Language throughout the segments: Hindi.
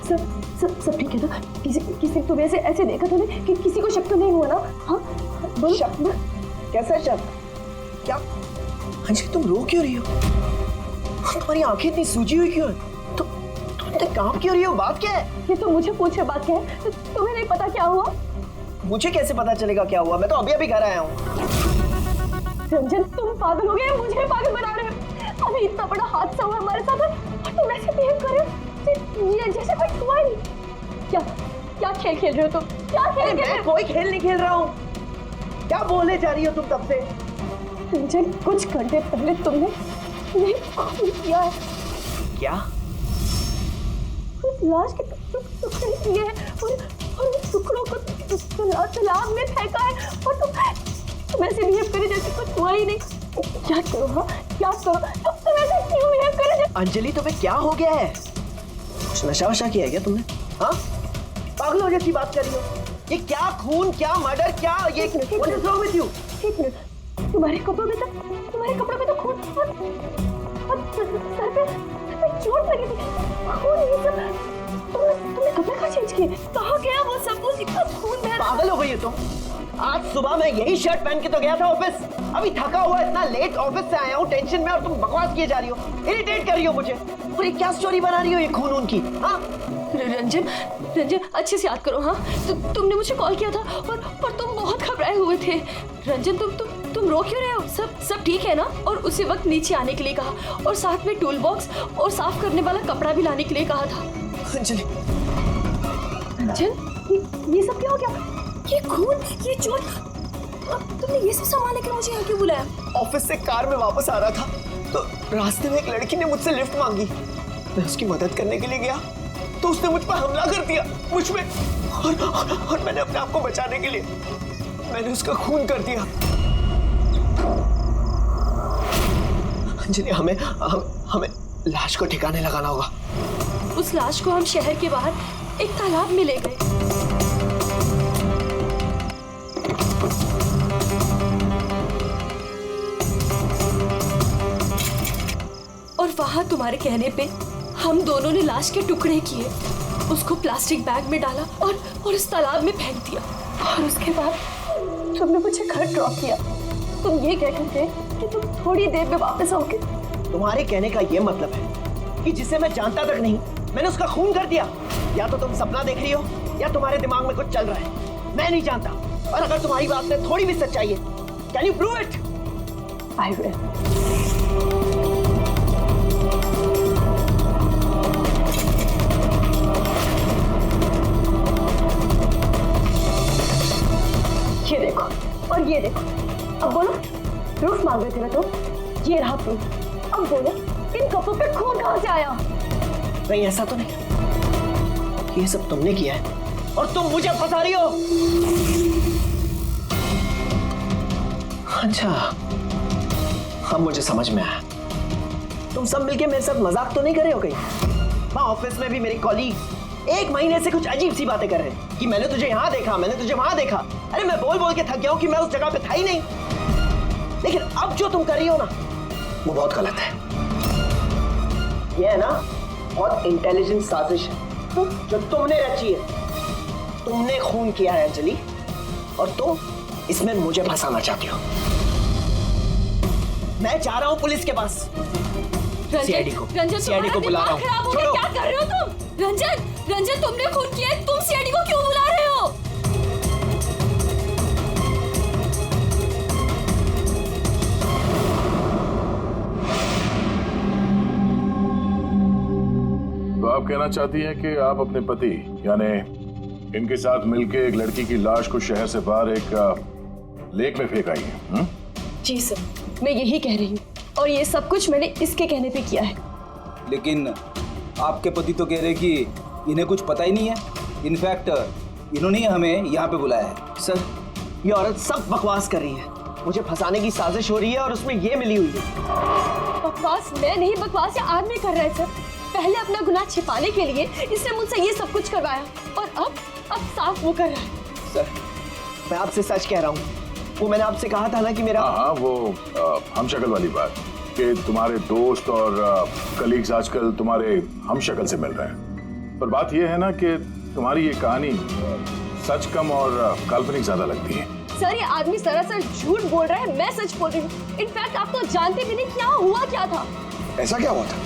सब ठीक है ना? किसी तुम्हें ऐसे देखा था कि किसी को शक तो नहीं हुआ ना? हाँ बोलो। शक? कैसा शक? क्या अंजलि तुम रो क्यों रही हो? तुम्हारी आंखें इतनी सूजी हुई क्यों है? तुम इतने काम क्यों रही हो? बात क्या है? ये तो मुझे पूछे बात क्या है? तुम्हें नहीं पता क्या हुआ? मुझे कैसे पता चलेगा क्या हुआ? मैं तो अभी घर आया हूँ। रंजन तुम पागल हो गए, मुझे पागल बना रहे हो। अभी इतना बड़ा हादसा हुआ हमारे साथ और तुम ऐसे बिहेव कर रहे हो जैसे कोई हुआ ही नहीं। क्या खेल खेल रहे हो तुम? क्या खेल खेल रहे हो? कोई खेल नहीं खेल रहा हूँ। क्या बोले जा रही हो तुम तब से? रंजन कुछ घंटे पहले तुमने खून किया है। क्या? उस लाश के टुकड़े किए हैं और उन टुकड़ों को तालाब में फेंका है और तुम ऐसे बिहेव करे जैसे कुछ हुआ ही नहीं। क्या करो? हाँ क्या करो? तुम ऐसे क्यों बिहेव करे? अंजलि तुम्हें क्या हो गया है? कुछ नशा वशा किया है क्या तुमने? हाँ पागल हो जैसी बात कर रही हो। ये क्या खून, क्या मर्डर, क्या ये what is wrong with you? एक मिनट, तुम्हारे कपड़ों में तो खून और सर पे चोट लगी थी। खून ये सब तुमने कपड़े कहाँ चेंज किए? कहाँ गया वो सब? वो इतना खून बह रहा। पागल हो गई हो तुम? आज सुबह मैं यही शर्ट पहन के तो गया था ऑफिस। अभी थका हुआ इतना लेट ऑफिस से आया हूँ टेंशन में और तुम बकवास किए जा रही हो, इरिटेट कर रही हो मुझे। और ये क्या स्टोरी बना रही हो ये खून की? हाँ रंजन अच्छे से याद करो। हाँ तुमने मुझे कॉल किया था और तुम बहुत घबराए हुए थे। रंजन तुम रो क्यों रहे हो? सब ठीक है ना? और उसी वक्त नीचे आने के लिए कहा और साथ में टूल बॉक्स और साफ करने वाला कपड़ा भी लाने के लिए कहा था। अंजलि रंजन ये सब क्या हो गया? ये खून, ये चोट, तुमने ये सब सामान लेकर मुझे यहाँ क्यों बुलाया? ऑफिस से कार में वापस आ रहा था तो रास्ते में एक लड़की ने मुझसे लिफ्ट मांगी। मैं उसकी मदद करने के लिए गया तो उसने मुझ पर हमला कर दिया, मुझ में। और मैंने अपने आप को बचाने के लिए मैंने उसका खून कर दिया। अंजलि हमें लाश को ठिकाने लगाना होगा। उस लाश को हम शहर के बाहर एक तालाब में ले गए। और वहां तुम्हारे कहने पे हम दोनों ने लाश के टुकड़े किए, उसको प्लास्टिक बैग में डाला और इस तालाब में फेंक दिया। और उसके बाद तुमने मुझे घर ड्रॉप किया। तुम ये कह रहे थे कि तुम थोड़ी देर में वापस आओगे। तुम्हारे कहने का ये मतलब है कि जिसे मैं जानता तक नहीं मैंने उसका खून कर दिया? या तो तुम सपना देख रही हो या तुम्हारे दिमाग में कुछ चल रहा है, मैं नहीं जानता। और अगर तुम्हारी बात में थोड़ी भी सच्चाई है, can you prove it? I will. ये देखो और ये देखो। अब बोलो, प्रूफ मांग रहे थे ना तुम? ये रहा प्रूफ। अब बोलो, इन कपड़ों पे खून कहाँ से आया? नहीं ऐसा तो नहीं, ये सब तुमने किया है और तुम मुझे फंसा रही हो। अच्छा अब मुझे समझ में आया, तुम सब मिलके मेरे साथ मजाक तो नहीं कर रहे हो कहीं? वहां ऑफिस में भी मेरे कॉलीग 1 महीने से कुछ अजीब सी बातें कर रहे हैं कि मैंने तुझे यहाँ देखा, मैंने तुझे वहां देखा। अरे मैं बोल बोल के थक गया हूं कि मैं उस जगह पे था ही नहीं। लेकिन अब जो तुम कर रही हो ना वो बहुत गलत है। ये है ना बहुत इंटेलिजेंट साजिश है जो तुमने रची है। तुमने खून किया है अंजलि और तुम इसमें मुझे फंसाना चाहती हो। मैं जा रहा हूं पुलिस के पास। सीआईडी को बुला रहा हूं। क्या कर रहे हो तुम? रंजन तुमने खून किया है, तुम सीआईडी को क्यों बुला रहे हो? तो आप कहना चाहती हैं कि आप अपने पति यानी इनके साथ मिलकर एक लड़की की लाश को शहर से बाहर एक लेक में फेंक आई हैं? जी सर, मैं यही कह रही हूँ और ये सब कुछ मैंने इसके कहने पे किया है। लेकिन आपके पति तो कह रहे कि इन्हें कुछ पता ही नहीं है। इनफैक्ट इन्होंने हमें यहाँ पे बुलाया है। सर ये औरत सब बकवास कर रही है, मुझे फंसाने की साजिश हो रही है और उसमें ये मिली हुई है। बकवास मैं नहीं, बकवास ये आदमी कर रहा है सर। पहले अपना गुनाह छिपाने के लिए इसने मुझसे ये सब कुछ करवाया और अब साफ वो कर रहा है। सर मैं आपसे सच कह रहा हूँ, वो मैंने आपसे कहा था ना कि मेरा हाँ वो हम शक्ल वाली बात कि तुम्हारे दोस्त और कलीग्स आजकल तुम्हारे हम शक्ल से मिल रहे हैं। पर बात यह है ना कि तुम्हारी ये कहानी सच कम और काल्पनिक ज्यादा लगती है। सर ये आदमी सरासर झूठ बोल रहा है, मैं सच बोल रही हूँ। इनफैक्ट आप तो जानते भी नहीं क्या हुआ क्या था। ऐसा क्या हुआ था?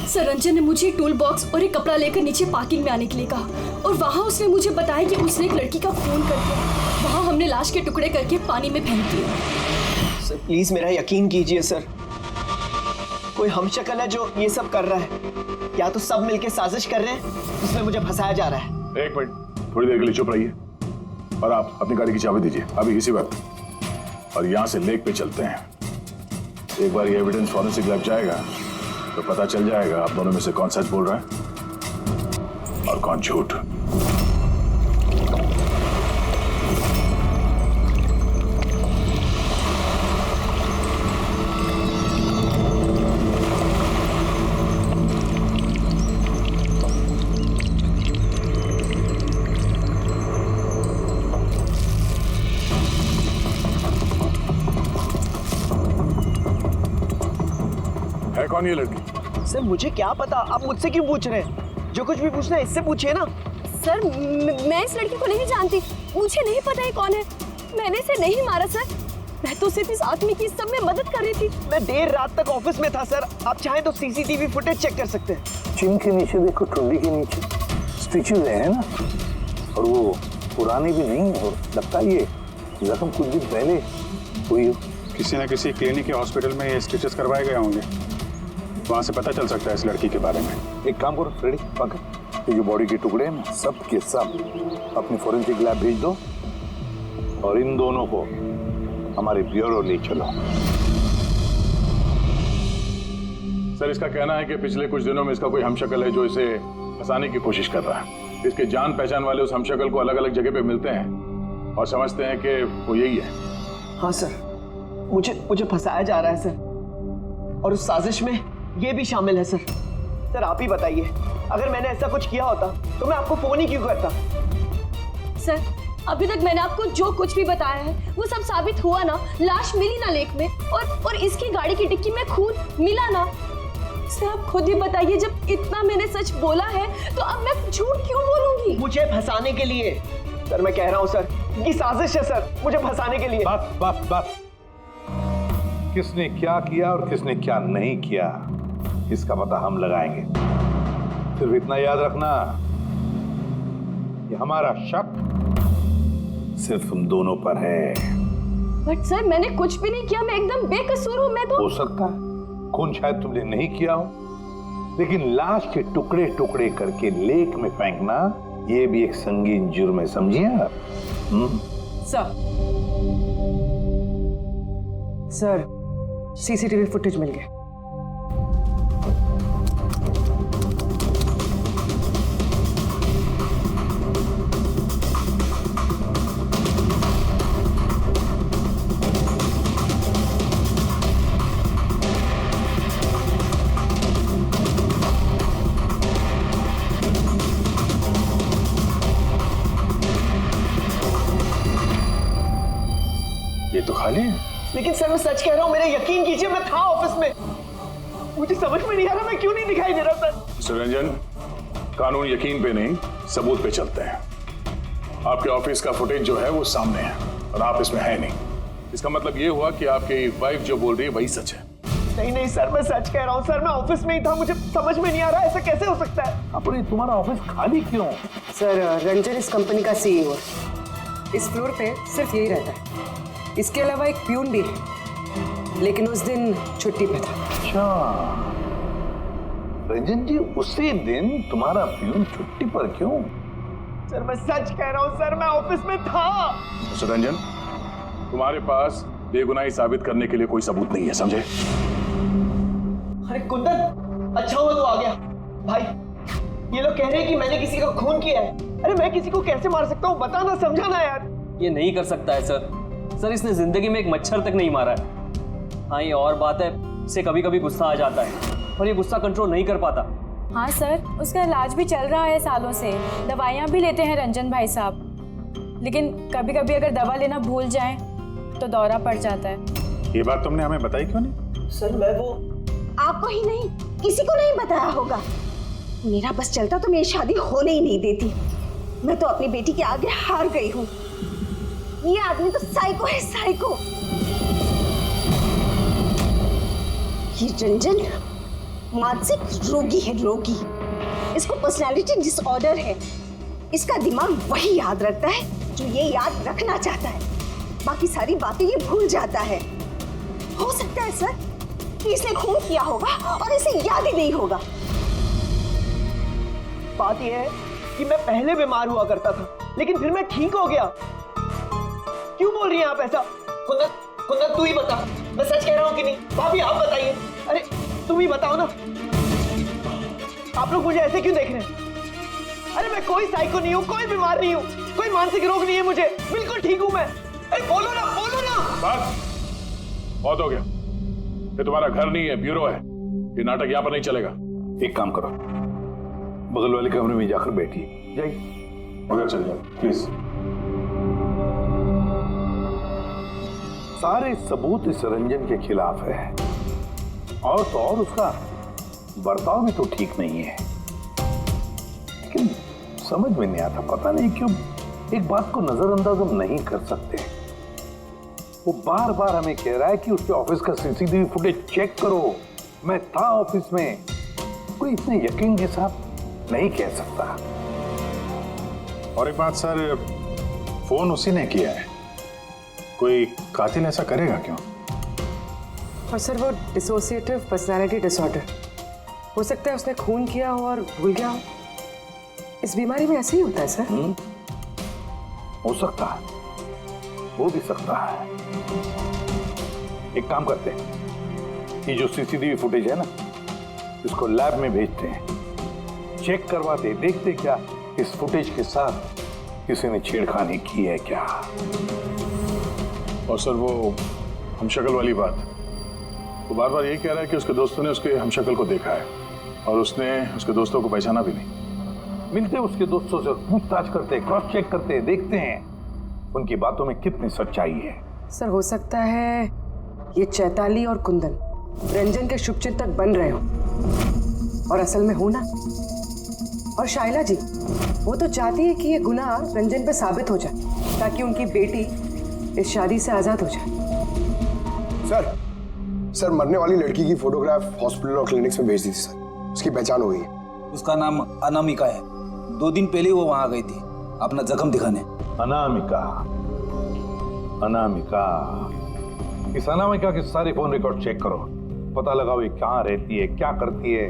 सर रंजन ने मुझे टूल बॉक्स और एक कपड़ा लेकर नीचे पार्किंग में आने के लिए कहा और वहाँ उसने मुझे बताया कि उसने एक लड़की का खून कर दिया। वहाँ हमने लाश के टुकड़े करके पानी में फेंक दिए। सर प्लीज मेरा यकीन कीजिए सर, कोई हमशक्ल है जो ये सब कर रहा है, या तो सब मिलके साजिश कर रहे हैं जिसमें मुझे फंसाया जा रहा है। एक मिनट, थोड़ी देर के लिए चुप रहिए और आप अपनी गाड़ी की चाबी दीजिए अभी इसी वक्त, और यहाँ से लेक पे चलते हैं। एक बार ये एविडेंस फॉरेंसिक लैब जाएगा तो पता चल जाएगा आप दोनों में से कौन सच बोल रहा है और कौन झूठ। है कौन ये लड़की? सर मुझे क्या पता, आप मुझसे क्यों पूछ रहे हैं? जो कुछ भी पूछना है इससे पूछिए ना। सर मैं इस लड़की को नहीं जानती, मुझे नहीं पता है कौन है। मैंने इसे नहीं मारा सर, मैं तो सिर्फ इस आदमी की सब में मदद कर रही थी। मैं देर रात तक ऑफिस में था सर, आप चाहें तो सीसीटीवी फुटेज चेक कर सकते हैं। चिन के नीचे देखो, टुंडी के नीचे स्टिचेज है ना, और वो पुरानी भी नहीं है, और लगता है ये जख्म कुछ दिन पहले हुई हो। किसी न किसी क्लिनिक या हॉस्पिटल में ये स्टिचेस करवाए गए होंगे, वहाँ से पता चल सकता है इस लड़की के बारे में। एक काम करो फ्रेडी, पकड़ ये जो बॉडी के टुकड़े हैं ना, सब के सब अपनी फॉरेंसिक लैब भेज दो और इन दोनों को हमारे ब्यूरो ले चलो। सर इसका कहना है कि पिछले कुछ दिनों में इसका कोई हमशक्ल है जो इसे फंसाने की कोशिश कर रहा है। इसके जान पहचान वाले उस हमशक्ल को अलग अलग जगह पे मिलते हैं और समझते हैं कि वो यही है। हाँ सर, मुझे फंसाया जा रहा है सर, और उस साजिश में ये भी शामिल है सर। सर आप ही बताइए, अगर मैंने ऐसा कुछ किया होता तो मैं आपको फोन ही क्यों करता? सर अभी तक मैंने आपको जो कुछ भी बताया है वो सब साबित हुआ ना। लाश मिली ना लेक में, और इसकी गाड़ी की डिक्की में खून मिला ना। सर आप खुद ही बताइए, जब इतना मैंने सच बोला है तो अब मैं झूठ क्यों बोलूंगी? मुझे फंसाने के लिए सर, मैं कह रहा हूँ सर, ये साजिश है सर, मुझे फंसाने के लिए। बस किसने क्या किया और किसने क्या नहीं किया इसका पता हम लगाएंगे। सिर्फ इतना याद रखना कि हमारा शक सिर्फ तुम दोनों पर है। बट सर मैंने कुछ भी नहीं किया, मैं एकदम बेकसूर हूँ। मैं तो हो सकता है खून शायद तुमने नहीं किया हो, लेकिन लाश के टुकड़े टुकड़े करके लेक में फेंकना ये भी एक संगीन जुर्म है, समझिए आप? सर सीसीटीवी फुटेज मिल गया। ये तो खाली है। लेकिन सर मैं सच कह रहा हूँ, मेरा यकीन कीजिए, मैं था ऑफिस में। मुझे समझ में नहीं आ रहा मैं क्यों नहीं दिखाई दे रहा सर। मिस्टर रंजन, कानून यकीन पे नहीं सबूत पे चलते हैं। आपके ऑफिस का फुटेज जो है वो सामने है और आप इसमें है नहीं। इसका मतलब ये हुआ कि आपकी वाइफ जो बोल रही है वही सच है। नहीं सर, मैं सच कह रहा हूँ सर, मैं ऑफिस में ही था, मुझे समझ में नहीं आ रहा ऐसा कैसे हो सकता है। अपने तुम्हारा ऑफिस खाली क्यों? सर रंजन इस कंपनी का सीईओ है, इस फ्लोर पे सिर्फ यही रहता है। इसके अलावा एक प्यून भी है, लेकिन उस दिन छुट्टी पे था। अच्छा रंजन जी, उसी दिन तुम्हारा प्यून छुट्टी पर क्यों? सर मैं सच कह रहा हूँ सर, मैं ऑफिस में था। मिस्टर रंजन, तुम्हारे पास बेगुनाही साबित करने के लिए कोई सबूत नहीं है, समझे? अरे कुंदन, अच्छा हुआ तो आ गया। भाई ये लोग कह रहे हैं कि मैंने किसी का खून किया है। अरे मैं किसी को कैसे मार सकता हूँ, बताना, समझाना यार। ये नहीं कर सकता है सर। इसने जिंदगी में एक मच्छर तक नहीं मारा है। हाँ ये और बात है, इसे कभी कभी गुस्सा आ जाता है और ये गुस्सा कंट्रोल नहीं कर पाता। हाँ सर, उसका इलाज भी चल रहा है सालों से, दवाइयाँ भी लेते हैं रंजन भाई साहब, लेकिन कभी कभी अगर दवा लेना भूल जाएं तो दौरा पड़ जाता है। ये बात तुमने हमें बताई क्यों नहीं? सर मैं वो आपको ही नहीं किसी को नहीं बताया होगा। मेरा बस चलता तो मेरी शादी होने ही नहीं देती। मैं तो अपनी बेटी के आगे हार गई हूँ। ये आदमी तो साइको है, साइको। ये रंजन मानसिक रोगी है, रोगी। इसको पर्सनालिटी डिसऑर्डर है। इसका दिमाग वही याद रखता है जो ये याद रखना चाहता है, बाकी सारी बातें ये भूल जाता है। हो सकता है सर कि इसने खून किया होगा और इसे याद ही नहीं होगा। बात यह है कि मैं पहले बीमार हुआ करता था, लेकिन फिर मैं ठीक हो गया। क्यों बोल रही हैं आप ऐसा? कुंदन, कुंदन तू ही बता, मैं सच कह रहा हूँ कि नहीं? भाभी आप बताइए। अरे तुम ही बताओ ना, आप लोग मुझे ऐसे क्यों देख रहे हैं? अरे मैं कोई साइको नहीं हूँ, कोई बीमार नहीं हूँ, कोई मानसिक रोग नहीं है मुझे, बिल्कुल ठीक हूँ मैं। अरे बोलो ना, बोलो ना। बस बहुत हो गया। ये तुम्हारा घर नहीं है, ब्यूरो है। ये नाटक यहाँ पर नहीं चलेगा। एक काम करो, बगल वाले कमरे में जाकर बैठिए। जाइए, मगर चल जाओ प्लीज। सारे सबूत इस रंजन के खिलाफ है, और तो और उसका बर्ताव भी तो ठीक नहीं है। लेकिन समझ में नहीं आता, पता नहीं क्यों एक बात को नजरअंदाज हम नहीं कर सकते। वो बार बार हमें कह रहा है कि उसके ऑफिस का सीसीटीवी फुटेज चेक करो। मैं था ऑफिस में। कोई इतने यकीन के साथ नहीं कह सकता। और एक बात सर, फोन उसी ने किया है। कोई कातिल ऐसा करेगा क्यों? और सर वो डिसोसिएटिव पर्सनालिटी डिसऑर्डर, हो सकता है उसने खून किया हो और भूल गया हो। इस बीमारी में ऐसे ही होता है सर। हो सकता है, हो भी सकता है। एक काम करते हैं, ये जो सीसीटीवी फुटेज है ना, इसको लैब में भेजते हैं, चेक करवाते, देखते क्या इस फुटेज के साथ किसी ने छेड़खानी की है क्या। और सर वो हमशक्ल वाली बात, वो बार बार यही कह रहा है कि उसके दोस्तों ने उसके हमशक्ल को देखा है और उसने उसके दोस्तों को पहचाना भी नहीं। मिलते उसके दोस्तों से पूछताछ करते, क्रॉस चेक करते, देखते हैं उनकी बातों में कितनी सच्चाई है। सर हो सकता है ये चैताली और कुंदन रंजन के शुभचिंतक बन रहे हो और असल में हो ना। और शाइला जी वो तो चाहती है कि ये गुनाह रंजन पे साबित हो जाए ताकि उनकी बेटी इस शादी से आजाद हो जाए। सर मरने वाली लड़की की फोटोग्राफ हॉस्पिटल और क्लिनिक्स में भेज दी थी सर। उसकी पहचान हो गई है। उसका नाम अनामिका है। 2 दिन पहले वो वहां गई थी अपना जख्म दिखाने। अनामिका, अनामिका, इस अनामिका के सारे फोन रिकॉर्ड चेक करो, पता लगाओ ये कहाँ रहती है, क्या करती है,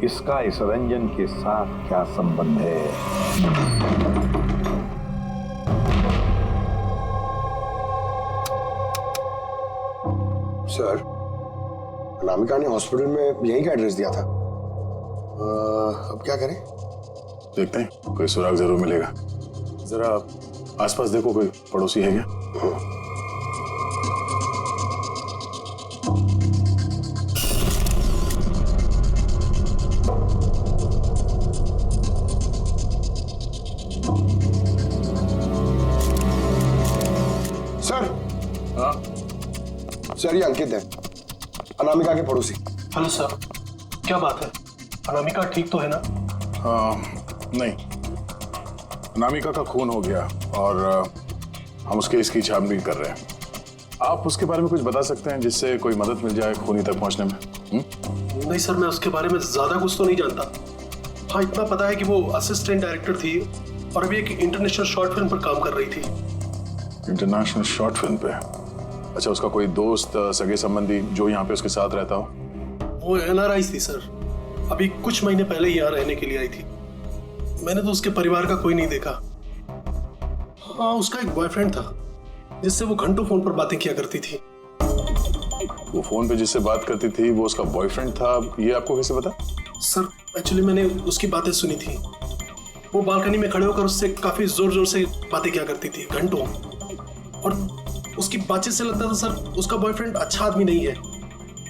इसका इस रंजन के साथ क्या संबंध है। सर अनामिका ने हॉस्पिटल में यहीं का एड्रेस दिया था। अब क्या करें? देखते हैं, कोई सुराग जरूर मिलेगा। जरा आसपास देखो, कोई पड़ोसी है क्या? सर। हाँ सर ये अंकित है, अनामिका के पड़ोसी। हेलो सर, क्या बात है? अनामिका ठीक तो है ना? नहीं, अनामिका का खून हो गया और हम उसके इसकी छानबीन कर रहे हैं। आप उसके बारे में कुछ बता सकते हैं जिससे कोई मदद मिल जाए खूनी तक पहुंचने में? नहीं सर, मैं उसके बारे में ज्यादा कुछ तो नहीं जानता। हाँ इतना पता है कि वो असिस्टेंट डायरेक्टर थी और अभी एक इंटरनेशनल शॉर्ट फिल्म पर काम कर रही थी। इंटरनेशनल शॉर्ट फिल्म पे? अच्छा, उसका कोई दोस्त, सगे संबंधी जो यहाँ पे उसके साथ रहता हो? वो NRI थी सर, अभी कुछ महीने पहले यहाँ रहने के लिए आई थी। मैंने तो उसके परिवार का कोई नहीं देखा। हाँ उसका एक बॉयफ्रेंड था जिससे वो घंटों फोन पर बातें किया करती थी। वो फोन पे जिससे बात करती थी वो उसका बॉयफ्रेंड था, ये आपको कैसे पता? सर एक्चुअली मैंने उसकी बातें सुनी थी। वो बालकनी में खड़े होकर उससे काफी जोर जोर से बातें किया करती थी घंटों, और उसकी बातचीत से लगता था सर उसका बॉयफ्रेंड अच्छा आदमी नहीं है।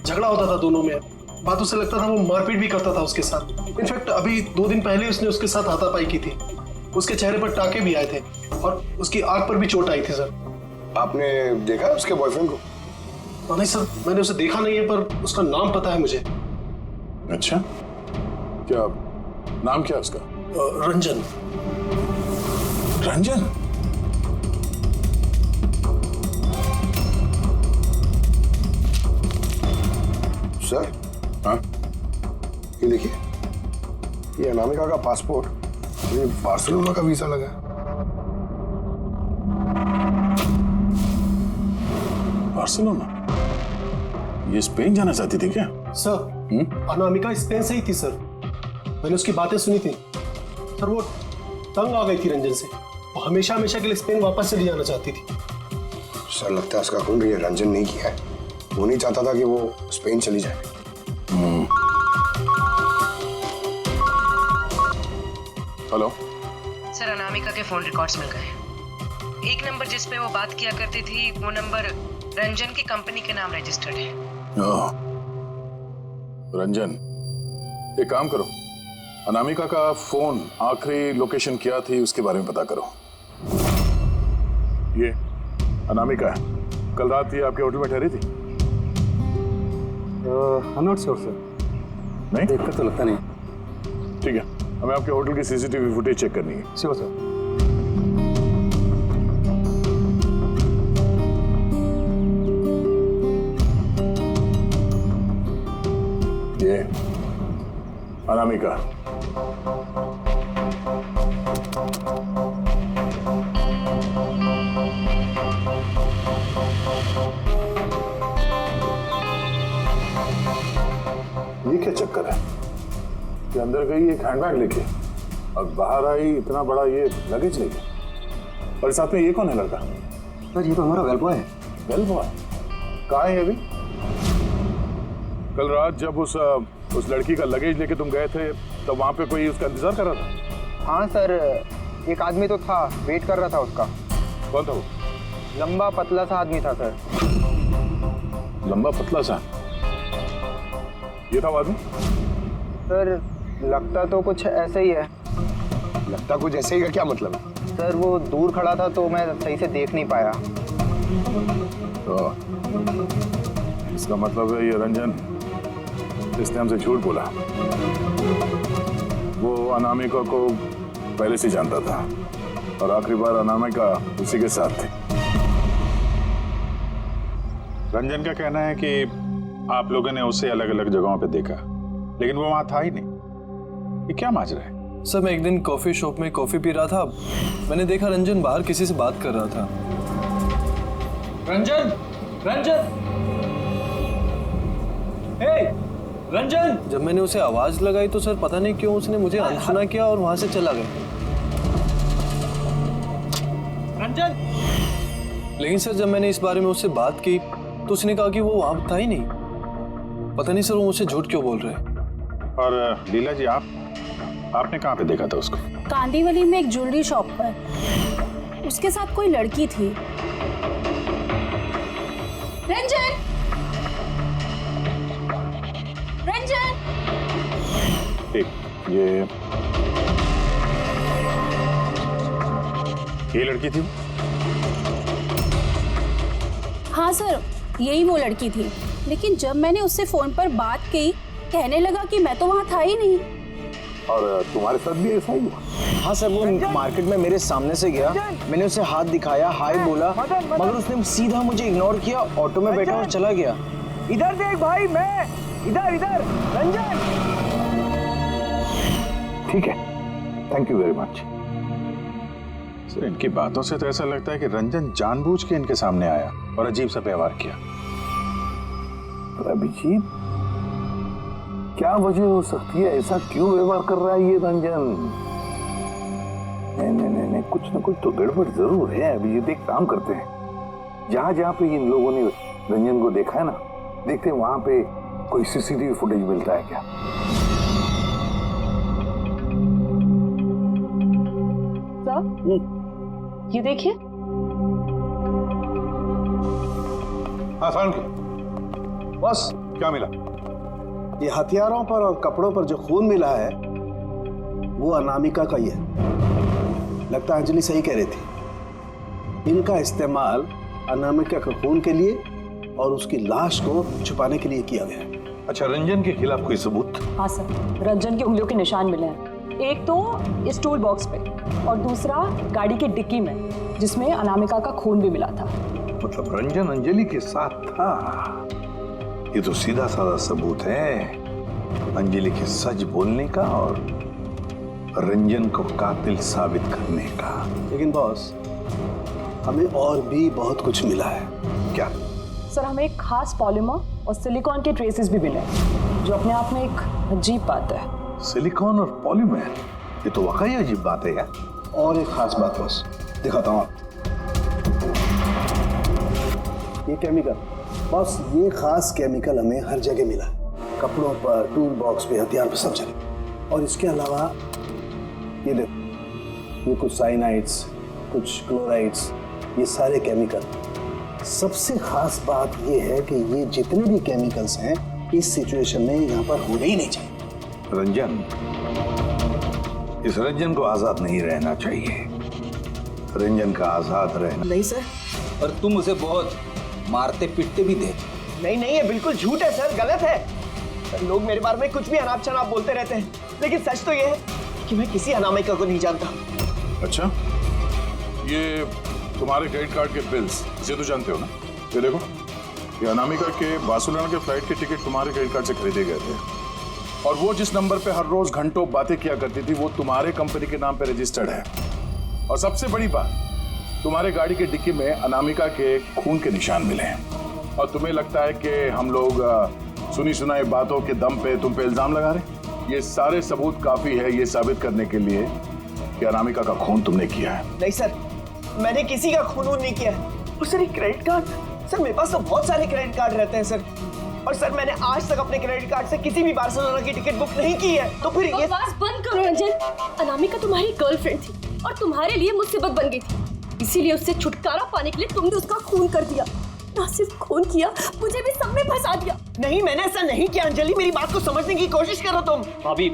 झगड़ा होता था दोनों में, बातों से लगता था वो मारपीट भी करता था उसके साथ। इनफैक्ट अभी 2 दिन पहले उसने उसके साथ हाथापाई की थी। उसके चेहरे पर टाके भी आए थे और उसकी आंख पर भी चोट आई थी सर। आपने देखा उसके बॉयफ्रेंड को? नहीं सर, मैंने उसे देखा नहीं है, पर उसका नाम पता है मुझे। अच्छा, क्या नाम क्या है उसका? रंजन। रंजन? सर, हाँ? ये देखिए, ये अनामिका का पासपोर्ट, ये बार्सिलोना का वीजा लगा है। बार्सिलोना? ये स्पेन जाना चाहती थी क्या? सर, अनामिका स्पेन से ही थी सर। मैंने उसकी बातें सुनी थी सर। वो तंग आ गई थी रंजन से। वो हमेशा हमेशा के लिए स्पेन वापस चली जाना चाहती थी। सर, लगता है उसका खून ये रंजन नहीं किया है। वो नहीं चाहता था कि वो स्पेन चली जाए। हेलो सर, अनामिका के फोन रिकॉर्ड्स मिल गए। एक नंबर जिस पे वो बात किया करती थी, वो नंबर रंजन की कंपनी के नाम रजिस्टर्ड है। रंजन, एक काम करो, अनामिका का फोन आखिरी लोकेशन क्या थी उसके बारे में पता करो। ये अनामिका है, कल रात ये आपके होटल में ठहरी थी? आई नॉट श्योर सर, नहीं देखकर तो लगता नहीं। ठीक है, हमें आपके होटल की सीसीटीवी फुटेज चेक करनी है। Sure sir. ये अनामिका, ये क्या चक्कर है कि अंदर गई एक हैंडबैग लेके और बाहर आई इतना बड़ा ये लगेज लेके, और साथ में ये कौन है लड़का? सर, ये तो हमारा वेल बॉय है। वेल बॉय कहाँ है अभी? कल रात जब उस लड़की का लगेज लेके तुम गए थे तब वहां पे कोई उसका इंतजार कर रहा था? हाँ सर, एक आदमी तो था, वेट कर रहा था उसका। कौन था वो? लंबा पतला सा आदमी था सर। लंबा पतला सा? ये था वो आदमी? सर, लगता तो कुछ ऐसे ही है। लगता कुछ ऐसे ही का क्या मतलब है? सर, वो दूर खड़ा था तो मैं सही से देख नहीं पाया। तो इसका मतलब है ये रंजन, इसने हमसे झूठ बोला। वो अनामिका को पहले से जानता था और आखिरी बार अनामिका उसी के साथ थी। रंजन का कहना है कि आप लोगों ने उसे अलग अलग जगहों पे देखा, लेकिन वो वहां था ही नहीं। ये क्या माजरा है? सर, मैं एक दिन कॉफी शॉप में कॉफी पी रहा था, मैंने देखा रंजन बाहर किसी से बात कर रहा था। रंजन, रंजन, हे, रंजन! जब मैंने उसे आवाज लगाई तो सर पता नहीं क्यों उसने मुझे अनसुना किया और वहां से चला गया। रंजन! लेकिन सर, जब मैंने इस बारे में उससे बात की तो उसने कहा कि वो वहां था ही नहीं। पता नहीं सर, वो मुझसे झूठ क्यों बोल रहे हैं। और लीला जी, आपने कहाँ पे देखा था उसको? कांदीवली में एक ज्वेलरी शॉप पर। उसके साथ कोई लड़की थी। रंजन! रंजन! एक ये लड़की थी? हाँ सर, यही वो लड़की थी। लेकिन जब मैंने उससे फोन पर बात की, कहने लगा कि मैं तो वहाँ था ही नहीं। और तुम्हारे साथ भी ऐसा ही हुआ? हाँ सर, वो मार्केट में मेरे सामने से गया, मैंने उसे हाथ दिखाया, हाय बोला, मगर उसने सीधा मुझे इग्नोर किया, ऑटो में बैठा और चला गया। इधर देख भाई, मैं इधर इधर। रंजन! ठीक है, thank you very much. Sir, इनकी बातों से तो ऐसा लगता है कि रंजन जानबूझ के इनके सामने आया और अजीब सा व्यवहार किया। अभिजीत, क्या वजह हो सकती है? ऐसा क्यों व्यवहार कर रहा है ये रंजन? नहीं, कुछ ना कुछ तो गड़बड़ जरूर है। अभिजीत, एक काम करते हैं, जहां जहां पे इन लोगों ने रंजन को देखा है ना, देखते हैं वहां पे कोई सीसीटीवी फुटेज मिलता है क्या। ये देखिए। हाँ सारुण, बस क्या मिला? ये हथियारों पर और कपड़ों पर जो खून मिला है वो अनामिका का ही है। लगता है अंजलि सही कह रही थी। इनका इस्तेमाल अनामिका के खून के लिए और उसकी लाश को छुपाने के लिए किया गया है। अच्छा, रंजन के खिलाफ कोई सबूत? हाँ सर, रंजन की उंगलियों के निशान मिले हैं। एक तो इस टूल बॉक्स पे और दूसरा गाड़ी के डिक्की में, जिसमें अनामिका का खून भी मिला था। मतलब रंजन अंजलि के साथ था। ये तो सीधा साधा सबूत है अंजलि के सच बोलने का और रंजन को कातिल साबित करने का। लेकिन बॉस, हमें और भी बहुत कुछ मिला है। क्या? सर, हमें एक खास पॉलीमर और सिलिकॉन के ट्रेसेस भी मिले, जो अपने आप में एक अजीब बात है। सिलिकॉन और पॉलीमर, ये तो वाकई अजीब बात है यार। और एक खास बात बॉस, दिखाता हूँ। ये केमिकल बॉस, ये खास केमिकल हमें हर जगह मिला, कपड़ों पर, टूल बॉक्स पे, हथियार पे, सब जगह। और इसके अलावा ये देखो, ये कुछ साइनाइड्स, कुछ क्लोराइड्स, ये सारे केमिकल। सबसे खास बात ये है कि ये जितने भी केमिकल्स हैं इस सिचुएशन में यहाँ पर होने ही नहीं चाहिए। रंजन, इस रंजन को आजाद नहीं रहना चाहिए। रंजन का आजाद रहना नहीं सर। और तुम उसे बहुत मारते पीटते भी थे। नहीं नहीं, ये बिल्कुल झूठ है सर, गलत है सर। लोग मेरे बारे में कुछ भी अनाप शनाप बोलते रहते हैं, लेकिन सच तो ये है कि मैं किसी अनामिका को नहीं जानता। अच्छा, ये तुम्हारे क्रेडिट कार्ड के बिल्स, इसे तो जानते हो ना? ये देखो, ये अनामिका के बार्सिलोना के फ्लाइट के टिकट तुम्हारे क्रेडिट कार्ड से खरीदे गए थे, और वो जिस नंबर पे हर रोज घंटों बातें किया करती थी वो तुम्हारे कंपनी के नाम पे रजिस्टर्ड है। और सबसे बड़ी बात, तुम्हारे गाड़ी के डिक्की में अनामिका के खून के निशान मिले हैं। और तुम्हें लगता है कि हम लोग सुनी सुनाई बातों के दम पे तुम पे इल्जाम लगा रहे? ये सारे सबूत काफी है ये साबित करने के लिए कि अनामिका का खून तुमने किया है। नहीं सर, मैंने किसी का खून नहीं किया है। और सर, ये क्रेडिट कार्ड, सर मेरे पास तो बहुत सारे क्रेडिट कार्ड रहते हैं सर। और सर, मैंने आज तक अपने क्रेडिट कार्ड से किसी भी बार्सिलोना की टिकट बुक नहीं की है। तो फिर ये बकवास बंद करो रंजन। अनामिका तुम्हारी गर्लफ्रेंड थी और तुम्हारे लिए मुसीबत बन गई थी, इसीलिए उससे छुटकारा पाने के लिए तुमने उसका खून कर दिया। ना सिर्फ खून किया, मुझे भी सब में फंसा दिया। नहीं, मैंने ऐसा नहीं किया। अंजलि, मेरी बात को समझने की कोशिश करो तुम। भाभी,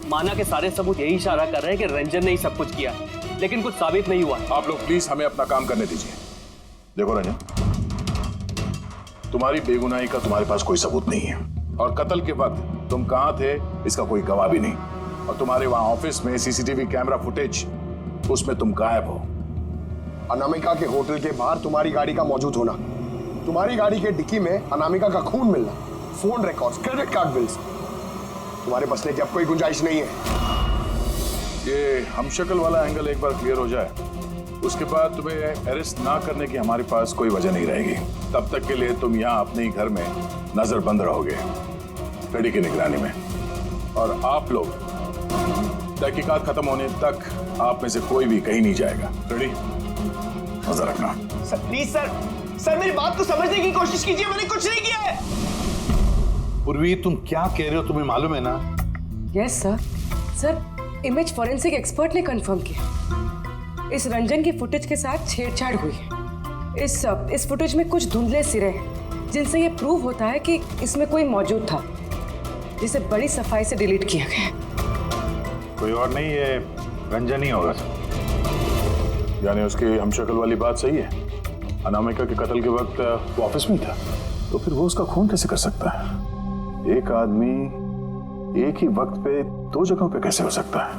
माना के सारे सबूत यही इशारा कर रहे हैं कि रंजन ने ही सब कुछ किया, लेकिन कुछ साबित नहीं हुआ। आप लोग प्लीज हमें अपना काम करने दीजिए। देखो रंजन, तुम्हारी बेगुनाही का तुम्हारे पास कोई सबूत नहीं है, और कत्ल के वक्त तुम कहां थे इसका कोई गवाह भी नहीं, और तुम्हारे वहां ऑफिस में सीसीटीवी कैमरा फुटेज, उसमें तुम गायब हो। अनामिका के होटल के बाहर तुम्हारी गाड़ी का मौजूद होना, तुम्हारी गाड़ी के डिक्की में अनामिका का खून मिलना, phone records, credit card bills, तुम्हारे बचने की अब कोई गुंजाइश नहीं है। ये हमशक्ल वाला एंगल एक बार क्लियर हो जाए, उसके बाद तुम्हें अरेस्ट ना करने की हमारे पास कोई वजह नहीं रहेगी। तब तक के लिए तुम यहाँ अपने ही घर में नजरबंद रहोगे, कड़ी की निगरानी में। और आप लोग तहकीकात खत्म होने तक आप में से कोई भी कहीं नहीं जाएगा। रेडी? नजर रखना। सर प्लीज सर मेरी बात को समझने की कोशिश कीजिए, मैंने कुछ नहीं किया है। पूर्वी, तुम क्या कह रहे हो तुम्हें मालूम है ना? Yes sir. Sir, image forensic expert ने कंफर्म किया, इस रंजन की फुटेज के साथ छेड़छाड़ हुई है। इस फुटेज में कुछ धुंधले सिरे हैं, जिनसे ये प्रूव होता है कि इसमें कोई मौजूद था, जिसे बड़ी सफाई से डिलीट किया गया। कोई और नहीं, ये रंजन ही होगा सर। यानी उसकी हमशक्ल वाली बात सही है, अनामिका के कत्ल के वक्त वो ऑफिस में था, तो फिर वो उसका खून कैसे कर सकता है? एक आदमी एक ही वक्त पे दो जगहों पे कैसे हो सकता है?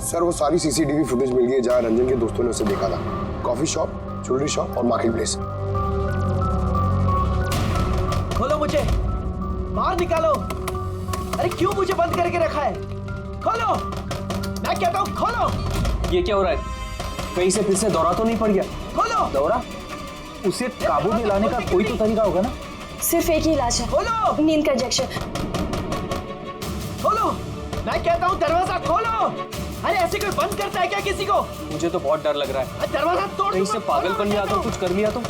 सर वो सारी सीसीटीवी फुटेज मिल गई है जहां रंजन के दोस्तों ने उसे देखा था। कॉफी शॉप, ज्वेलरी शॉप और मार्केट प्लेस। खोलो मुझे, बाहर निकालो। अरे क्यों मुझे बंद करके रखा है? खोलो, मैं कहता हूँ खोलो। ये क्या हो रहा है? कहीं से फिर से दौरा तो नहीं पड़ गया? खोलो। दौरा? उसे काबू में लाने का कोई तो तरीका होगा ना? सिर्फ एक ही इलाज है, खोलो। नींद का इंजेक्शन। खोलो, मैं कहता हूँ दरवाजा खोलो। अरे ऐसे कोई बंद करता है क्या किसी को? मुझे तो बहुत डर लग रहा है। दरवाजा तोड़। कहीं से पागलपन में आकर कुछ कर लिया तो?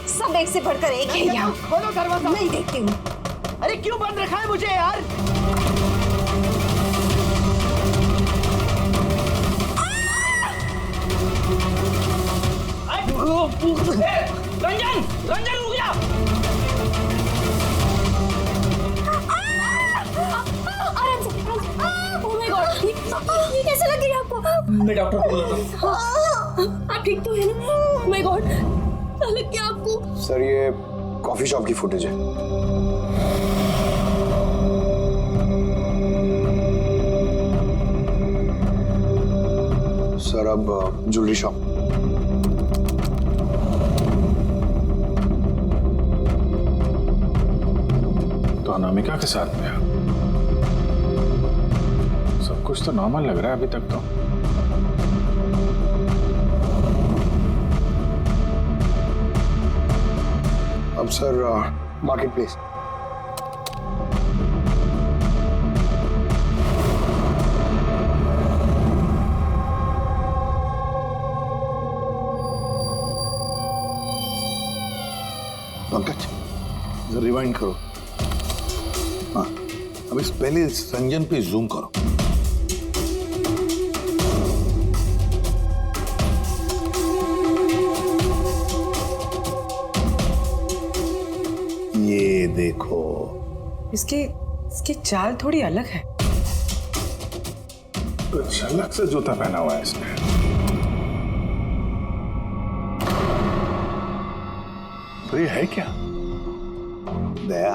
सब एक से बढ़कर एक है यहाँ। खोलो दरवाजा। नहीं देखती हूँ। अरे क्यों बंद रखा है मुझे यार? रंजन रुक जा। आराम से। ओह माय गॉड, ये कैसे लग गई आपको? मैं डॉक्टर को बुलाता हूँ। आप ठीक तो है ना? ओह माय गॉड, लग गया आपको? सर ये कॉफी शॉप की फुटेज है। और अब ज्वेलरी शॉप। तो अनामिका के साथ में सब कुछ तो नॉर्मल लग रहा है अभी तक तो। अब सर मार्केट प्लेस। पंकज जरा रिवाइंड करो। हाँ, अब इस पहले इस रंजन पे जूम करो। ये देखो, इसकी चाल थोड़ी अलग है। तो झलक से जूता पहना हुआ है इसने। तो ये है क्या? दया,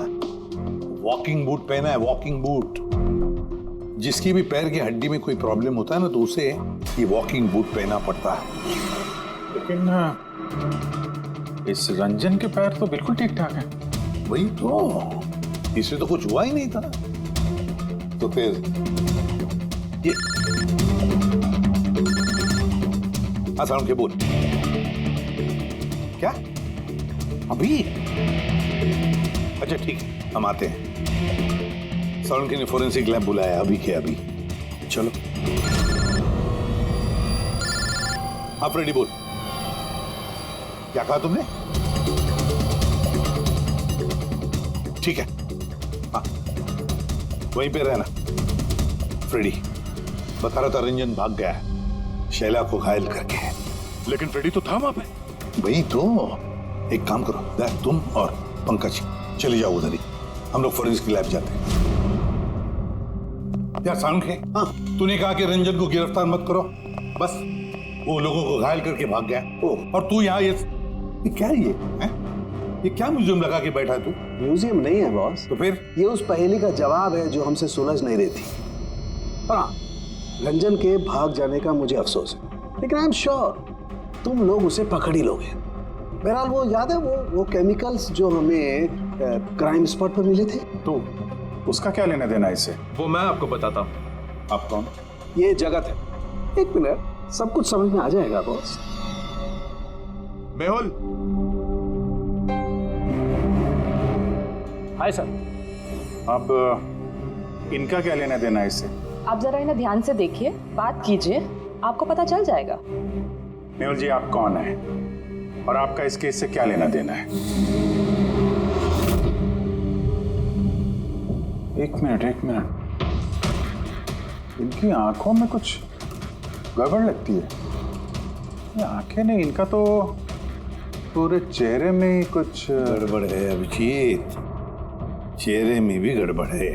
वॉकिंग बूट पहना है, वॉकिंग बूट। जिसकी भी पैर की हड्डी में कोई प्रॉब्लम होता है ना, तो उसे ये वॉकिंग बूट पहना पड़ता है। लेकिन इस रंजन के पैर तो बिल्कुल ठीक ठाक हैं। वही तो, इससे तो कुछ हुआ ही नहीं था। तो फिर ये आसान के बोल क्या अभी? अच्छा ठीक है, हम आते हैं। साउंड ने फोरेंसिक लैब बुलाया अभी के अभी। चलो आप रेडी बोल। क्या कहा तुमने? ठीक है, हाँ वहीं पे रहना। फ्रेडी बता रहा था रंजन भाग गया है शैला को घायल करके। लेकिन फ्रेडी तो था वहां पे। वही तो, एक काम करो, तुम और पंकज चले जाओ उधर ही, हम लोग फोरेंसिक लैब जाते हैं। यार साउंड है, हाँ तूने कहा कि रंजन को गिरफ्तार मत करो, बस वो लोगों को घायल करके भाग गया। और तू यहाँ ये क्या है? ये क्या म्यूजियम लगा के बैठा है तू? म्यूजियम नहीं है बॉस। तो फिर? ये उस पहेली का जवाब है जो हमसे सुलझ नहीं रही थी। हाँ, रंजन के भाग जाने का मुझे अफसोस है, लेकिन आई एम श्योर तुम लोग उसे पकड़ ही लोगे। बहरहाल वो याद है वो केमिकल्स जो हमें क्राइम स्पॉट पर मिले थे? तो उसका क्या लेना देना इससे? वो मैं आपको बताता हूँ। आप कौन? ये जगत है। एक मिनट, सब कुछ समझ में आ जाएगा बॉस। मेहुल। Hi sir. अब इनका क्या लेना देना है इससे? आप जरा इन्हें ध्यान से देखिए, बात कीजिए, आपको पता चल जाएगा। मेहुल जी आप कौन है और आपका इस केस से क्या लेना देना है? एक मिनट, इनकी आंखों में कुछ गड़बड़ लगती है। ये आंखें नहीं, इनका तो पूरे चेहरे में ही कुछ गड़बड़ है अभिजीत, चेहरे में भी गड़बड़ है।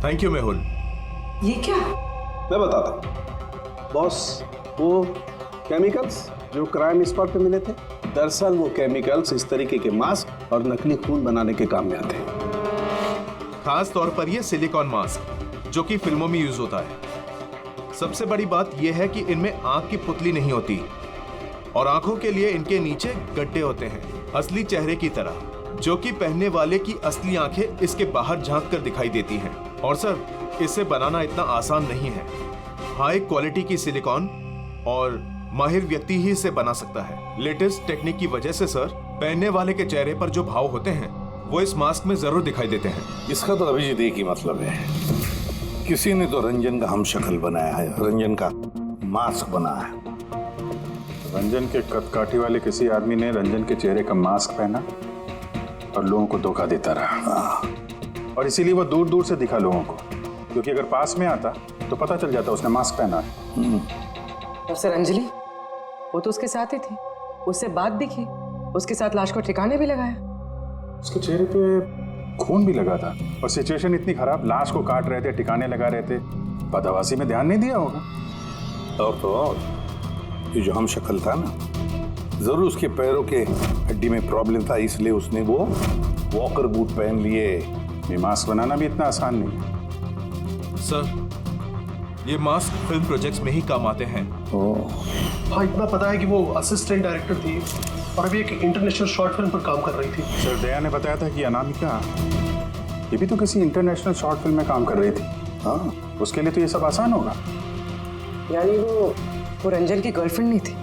Thank you Mehul. ये क्या? मैं बताता हूँ बॉस। वो केमिकल्स जो क्राइम स्पॉट पे मिले थे, दरअसल वो केमिकल्स इस तरीके के मास्क और नकली खून बनाने के काम में आते हैं। खास तौर पर ये सिलिकॉन मास्क जो कि फिल्मों में यूज होता है। सबसे बड़ी बात यह है कि इनमें आंख की पुतली नहीं होती और आंखों के लिए इनके नीचे गड्ढे होते हैं, असली चेहरे की तरह, जो कि पहनने वाले की असली आंखें इसके बाहर झांक कर दिखाई देती हैं। और सर, इसे बनाना इतना आसान नहीं है। हाई क्वालिटी की सिलिकॉन और माहिर व्यक्ति ही इसे बना सकता है। लेटेस्ट टेक्निक की वजह से सर, पहनने वाले के चेहरे पर जो भाव होते हैं वो इस मास्क में जरूर दिखाई देते हैं। इसका तो अभिजीत एक ही मतलब है, किसी ने तो रंजन का हमशक्ल बनाया है, रंजन का मास्क बनाया है। रंजन के कदकाठी वाले किसी आदमी ने रंजन के चेहरे का मास्क पहना और लोगों को धोखा देता रहा। और इसीलिए वो दूर दूर से दिखा लोगों को, क्योंकि अगर पास में आता तो पता चल जाता उसने मास्क पहना है। और सर अंजलि, वो तो उसके साथ ही थी, उससे बात भी की, उसके साथ लाश को ठिकाने भी लगाया। उसके चेहरे पे खून भी लगा था और सिचुएशन इतनी खराब, लाश को काट रहे थे, ठिकाने लगा रहे थे, बदहवासी में ध्यान नहीं दिया होगा। और तो और ये जो हम शक्ल था ना, जरूर उसके पैरों के हड्डी में प्रॉब्लम था, इसलिए उसने वो वॉकर बूट पहन लिए। ये मास्क बनाना भी इतना आसान नहीं है। सर, ये मास्क फिल्म प्रोजेक्ट्स में ही काम आते हैं। हाँ, इतना पता है कि वो असिस्टेंट डायरेक्टर थी और अभी एक इंटरनेशनल शॉर्ट फिल्म पर काम कर रही थी। सर, दया ने बताया था कि अनामिका ये भी तो किसी इंटरनेशनल शॉर्ट फिल्म में काम कर रही थी। हाँ, उसके लिए तो ये सब आसान होगा। यानी वो रंजन की गर्लफ्रेंड नहीं थी,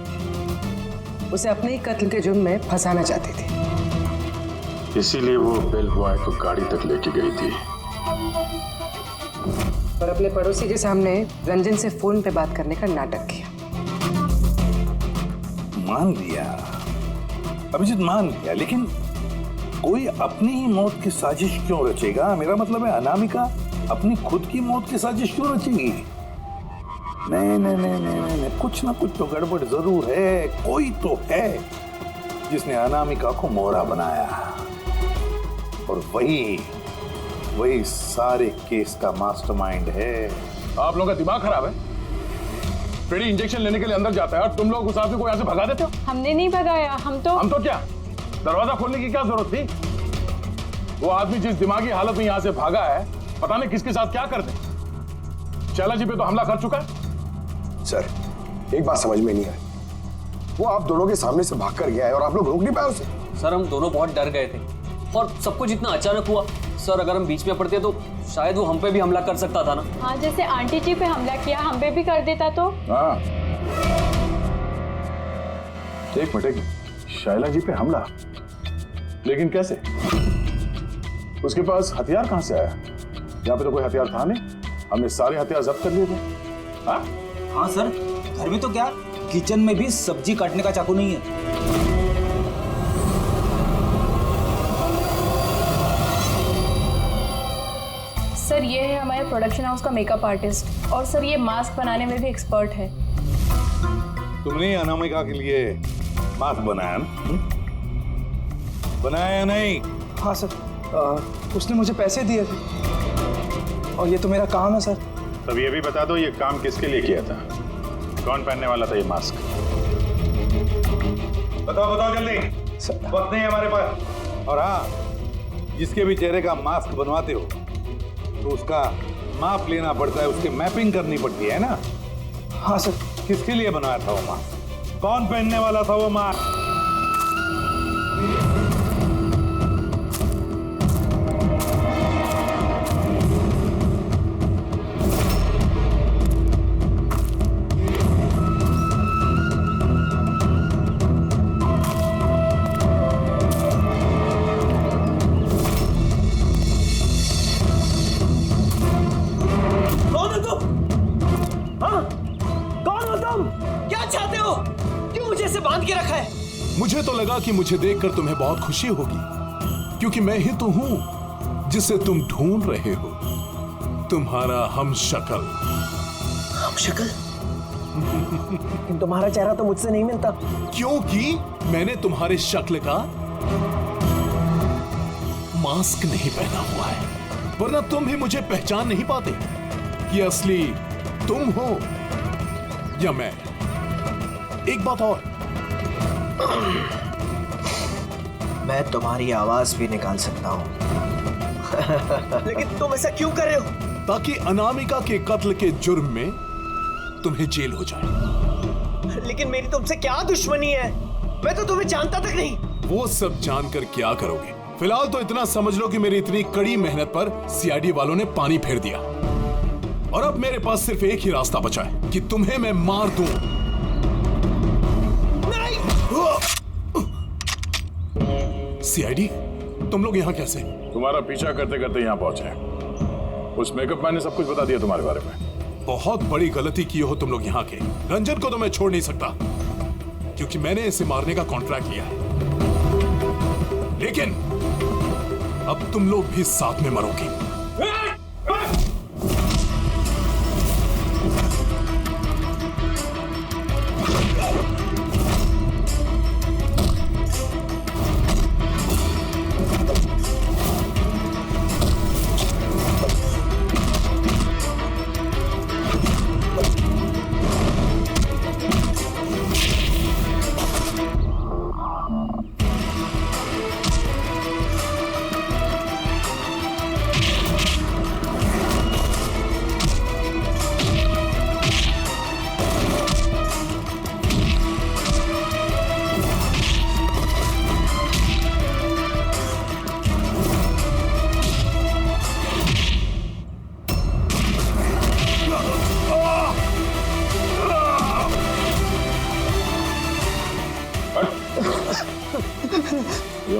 उसे अपने ही कत्ल के जुर्म में फंसाना चाहती थी। इसीलिए वो बेल बॉय को गाड़ी तक लेके गई थी। और अपने पड़ोसी के सामने रंजन से फोन पे बात करने का नाटक किया। मान लिया अभिजीत, मान लिया, लेकिन कोई अपनी ही मौत की साजिश क्यों रचेगा? मेरा मतलब है अनामिका अपनी खुद की मौत की साजिश क्यों रचेगी? नहीं नहीं नहीं नहीं नहीं, कुछ ना कुछ तो गड़बड़ जरूर है। कोई तो है जिसने अनामिका को मोहरा बनाया, और वही सारे केस का मास्टरमाइंड है। आप लोगों का दिमाग खराब है। फ्रेडी इंजेक्शन लेने के लिए अंदर जाता है और तुम लोग उस आदमी को यहाँ से भगा देते हो। हमने नहीं भगाया, हम तो क्या दरवाजा खोलने की क्या जरूरत थी? वो आदमी जिस दिमागी हालत में यहाँ से भागा है, पता नहीं किसके साथ क्या कर दे। शैला जी पे तो हमला कर चुका है। सर, एक बात समझ में नहीं आई, वो आप दोनों के सामने से भाग कर गया है और आप लोग रोक नहीं पाए उसे। सर, हम दोनों बहुत डर गए थे और सब कुछ इतना अचानक हुआ। सर, अगर हम बीच में पड़ते तो शायद वो हम पे भी हमला कर सकता था ना। हाँ, जैसे आंटी जी पे हमला किया, हम पे भी कर देता तो। हाँ, एक मिनट, शैला जी पे हमला, लेकिन कैसे? उसके पास हथियार कहां से आया? यहाँ पे तो कोई हथियार था नहीं, हमने सारे हथियार जब्त कर लिए थे। हाँ? हाँ सर, घर में तो क्या, किचन में भी सब्जी काटने का चाकू नहीं है। सर, ये है हमारे प्रोडक्शन हाउस का मेकअप आर्टिस्ट, और सर ये मास्क बनाने में भी एक्सपर्ट है। तुमने अनामिका के लिए मास्क बनाया ना? बनाया या नहीं? हाँ सर, उसने मुझे पैसे दिए थे और ये तो मेरा काम है सर। तब ये भी बता दो, ये काम किसके लिए किया था? कौन पहनने वाला था ये मास्क? बताओ जल्दी, वक्त नहीं है हमारे पास। और हाँ, जिसके भी चेहरे का मास्क बनवाते हो तो उसका माप लेना पड़ता है, उसकी मैपिंग करनी पड़ती है ना? हाँ सर। किसके लिए बनवाया था वो मास्क? कौन पहनने वाला था वो मास्क? मुझे तो लगा कि मुझे देखकर तुम्हें बहुत खुशी होगी, क्योंकि मैं ही तो हूं जिसे तुम ढूंढ रहे हो, तुम्हारा हमशक्ल। हमशक्ल? तुम्हारा चेहरा तो मुझसे नहीं मिलता। क्योंकि मैंने तुम्हारे शक्ल का मास्क नहीं पहना हुआ है, वरना तुम भी मुझे पहचान नहीं पाते कि असली तुम हो या मैं। एक बात और, मैं तुम्हारी आवाज भी निकाल सकता हूं। लेकिन तुम ऐसा क्यों कर रहे हो? ताकि अनामिका के कत्ल के जुर्म में तुम्हें जेल हो जाए। लेकिन मेरी तुमसे क्या दुश्मनी है? मैं तो तुम्हें जानता तक नहीं। वो सब जानकर क्या करोगे? फिलहाल तो इतना समझ लो कि मेरी इतनी कड़ी मेहनत पर सीआईडी वालों ने पानी फेर दिया, और अब मेरे पास सिर्फ एक ही रास्ता बचा है कि तुम्हें मैं मार दूं। सीआईडी, तुम लोग यहाँ कैसे? तुम्हारा पीछा करते करते यहाँ पहुंचे। उस मेकअप मैन ने सब कुछ बता दिया तुम्हारे बारे में। बहुत बड़ी गलती की हो तुम लोग यहाँ के। रंजन को तो मैं छोड़ नहीं सकता, क्योंकि मैंने इसे मारने का कॉन्ट्रैक्ट लिया है। लेकिन अब तुम लोग भी साथ में मरोगे।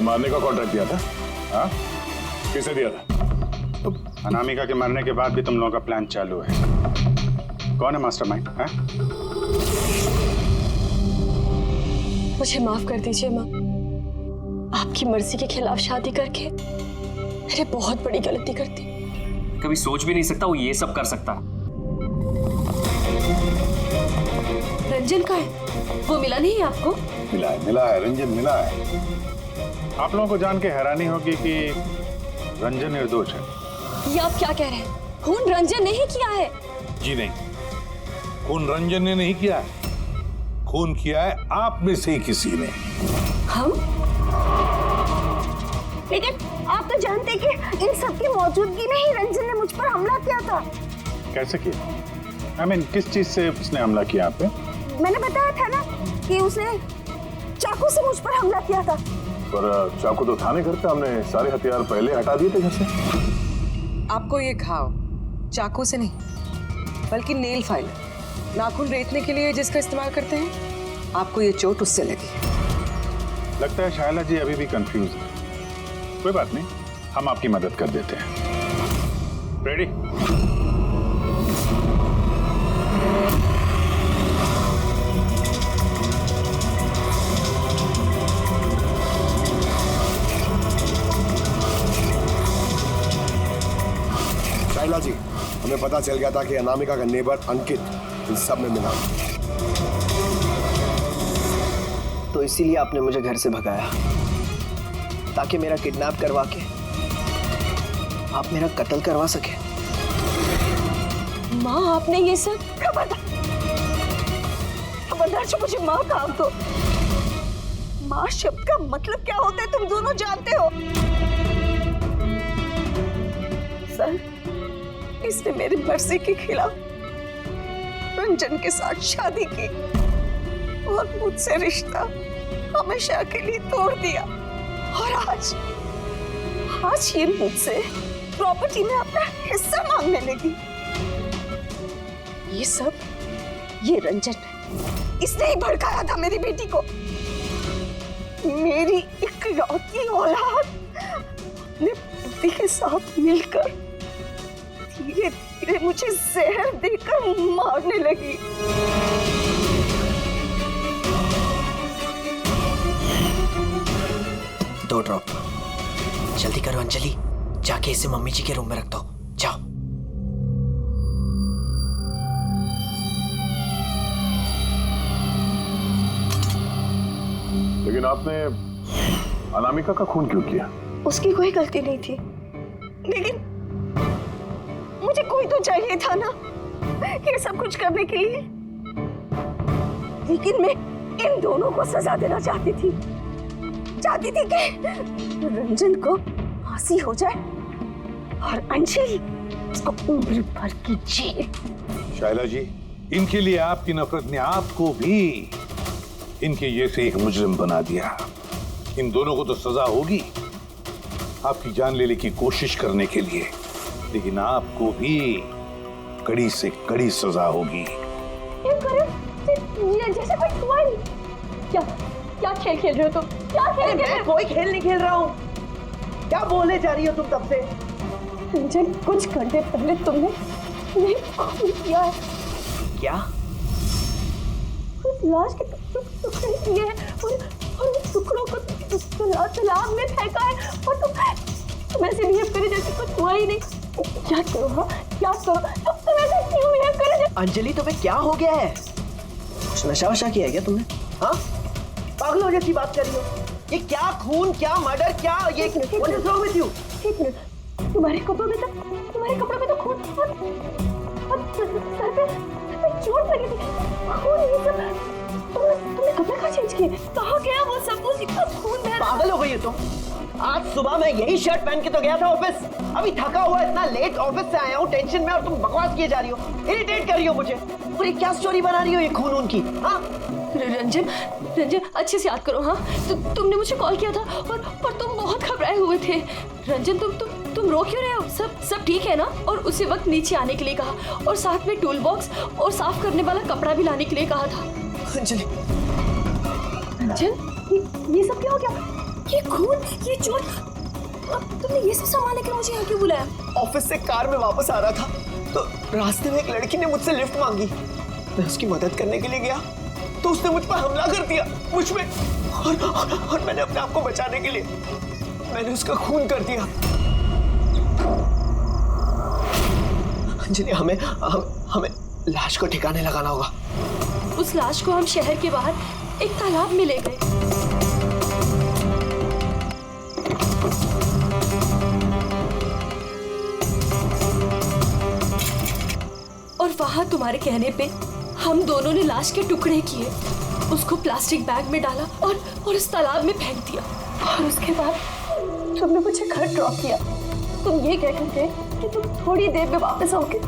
मारने का कॉन्ट्रैक्ट दिया था? हाँ, किसे दिया था? अनामिका के मरने के बाद भी तुम लोगों का प्लान चालू है। कौन है मास्टरमाइंड? मुझे माफ कर दीजिए माँ। आपकी मर्जी के खिलाफ शादी करके मैंने बहुत बड़ी गलती कर दी। कभी सोच भी नहीं सकता वो ये सब कर सकता। रंजन का है, वो मिला नहीं है आपको? मिला है रंजन मिला है। आप लोगों को जान के हैरानी होगी कि रंजन निर्दोष है। ये आप क्या कह रहे हैं? खून रंजन ने ही किया है। जी नहीं, खून रंजन ने नहीं किया है, खून किया है आप में से ही किसी ने। हम? लेकिन आप तो जानते कि इन सब की मौजूदगी में ही रंजन ने मुझ पर हमला किया था। कैसे किया? I mean, किस चीज से उसने हमला किया आप पे? मैंने बताया था ना कि उसने चाकू से मुझ पर हमला किया था। पर चाकू तो थाने घर पे, हमने सारे हथियार पहले हटा दिए थे घर से। आपको ये घाव चाकू से नहीं बल्कि नेल फाइल, नाखून रेतने के लिए जिसका इस्तेमाल करते हैं, आपको ये चोट उससे लगी। लगता है शायला जी अभी भी कंफ्यूज है। कोई बात नहीं, हम आपकी मदद कर देते हैं। रेडी? शाइला जी, हमें पता चल गया था कि अनामिका का नेबर अंकित इन सब में मिला, तो इसीलिए आपने मुझे घर से भगाया ताकि मेरा किडनैप करवा के आप मेरा कत्ल करवा सके। माँ, आपने ये सब? खबरदार जो मुझे माँ कहा तो। माँ शब्द का मतलब क्या होता है तुम दोनों जानते हो। सर, इसने मेरी मर्जी के खिलाफ रंजन के साथ शादी की और मुझसे रिश्ता हमेशा के लिए तोड़ दिया, और आज ये मुझसे प्रॉपर्टी में अपना हिस्सा मांगने लगी। ये रंजन, इसने ही भड़काया था मेरी बेटी को। मेरी इकलौती औलाद अपने पति के साथ मिलकर धीरे धीरे मुझे जहर देकर मारने लगी। दो ड्रॉप जल्दी करो अंजलि, जाके इसे मम्मी जी के रूम में रख दो। जाओ। लेकिन आपने अनामिका का खून क्यों किया? उसकी कोई गलती नहीं थी, लेकिन मुझे कोई तो चाहिए था ना ये सब कुछ करने के लिए। लेकिन मैं इन दोनों को सजा देना चाहती थी कि रंजन को फांसी हो जाए और अंजलि उसको उम्र भर की जेल। शाइला जी, इनके लिए आपकी नफरत ने आपको भी इनके जैसे एक मुजरिम बना दिया। इन दोनों को तो सजा होगी आपकी जान लेने की कोशिश करने के लिए, लेकिन आपको भी कड़ी से कड़ी सजा होगी। जैसे कोई हुआ नहीं। क्या खेल खेल रहे हो तुम? क्या खेल खेल रहे हो? कोई खेल नहीं खेल रहा हूँ। क्या बोले जा रही हो तुम तब से? रंजन, कुछ घंटे पहले तुमने खून किया है। क्या? उस लाश के टुकड़े किए हैं और उस टुकड़ों को तालाब में फेंका है, और तुम ऐसे बिहेव करे जैसे कुछ हुआ ही नहीं। क्या करो? हाँ, क्या करो? तुम ऐसे क्यों बिहेव करे? अंजलि, तुम्हें क्या हो गया है? कुछ नशा वशा किया है क्या तुमने? हाँ, पागलों जैसी बात कर रही हो। ये क्या खून, क्या मर्डर, क्या ये एक मिनट, तुम्हारे कपड़ों में तो खून और सर पे चोट लगी थी। खून, ये सब तुमने कपड़े कहाँ चेंज किए? कहाँ गया वो सब कुछ? इतना खून बह रहा है। पागल हो गई हो तुम? आज सुबह मैं यही शर्ट पहन के तो गया था ऑफिस। अभी थका हुआ इतना लेट ऑफिस से आया हूँ टेंशन में, और तुम बकवास किए जा रही हो, इरिटेट कर रही हो मुझे। और ये क्या स्टोरी बना रही हो ये खून की? हाँ रंजन, अच्छे से याद करो। हाँ, तुमने मुझे कॉल किया था और तुम बहुत घबराए हुए थे। रंजन, तुम रो क्यों रहे हो? सब ठीक है ना? और उसी वक्त नीचे आने के लिए कहा, और साथ में टूल बॉक्स और साफ करने वाला कपड़ा भी लाने के लिए कहा था। अंजलि, रंजन, ये सब क्या हो गया? ये खून, ये चोट, अब तुमने ये सब सामान लेकर मुझे यहाँ क्यों बुलाया? ऑफिस से कार में वापस आ रहा था तो रास्ते में एक लड़की ने मुझसे लिफ्ट मांगी। मैं उसकी मदद करने के लिए गया तो उसने मुझ पर हमला कर दिया, मुझ में, और मैंने अपने आप को बचाने के लिए मैंने उसका खून कर दिया। अंजलि, हमें लाश को ठिकाने लगाना होगा। उस लाश को हम शहर के बाहर एक तालाब में ले गए। और वहां तुम्हारे कहने पे हम दोनों ने लाश के टुकड़े किए, उसको प्लास्टिक बैग में डाला और इस तालाब में फेंक दिया। और उसके बाद तुमने मुझे घर ड्रॉप किया। तुम ये कहकर थे कि तुम थोड़ी देर में वापस आओगे।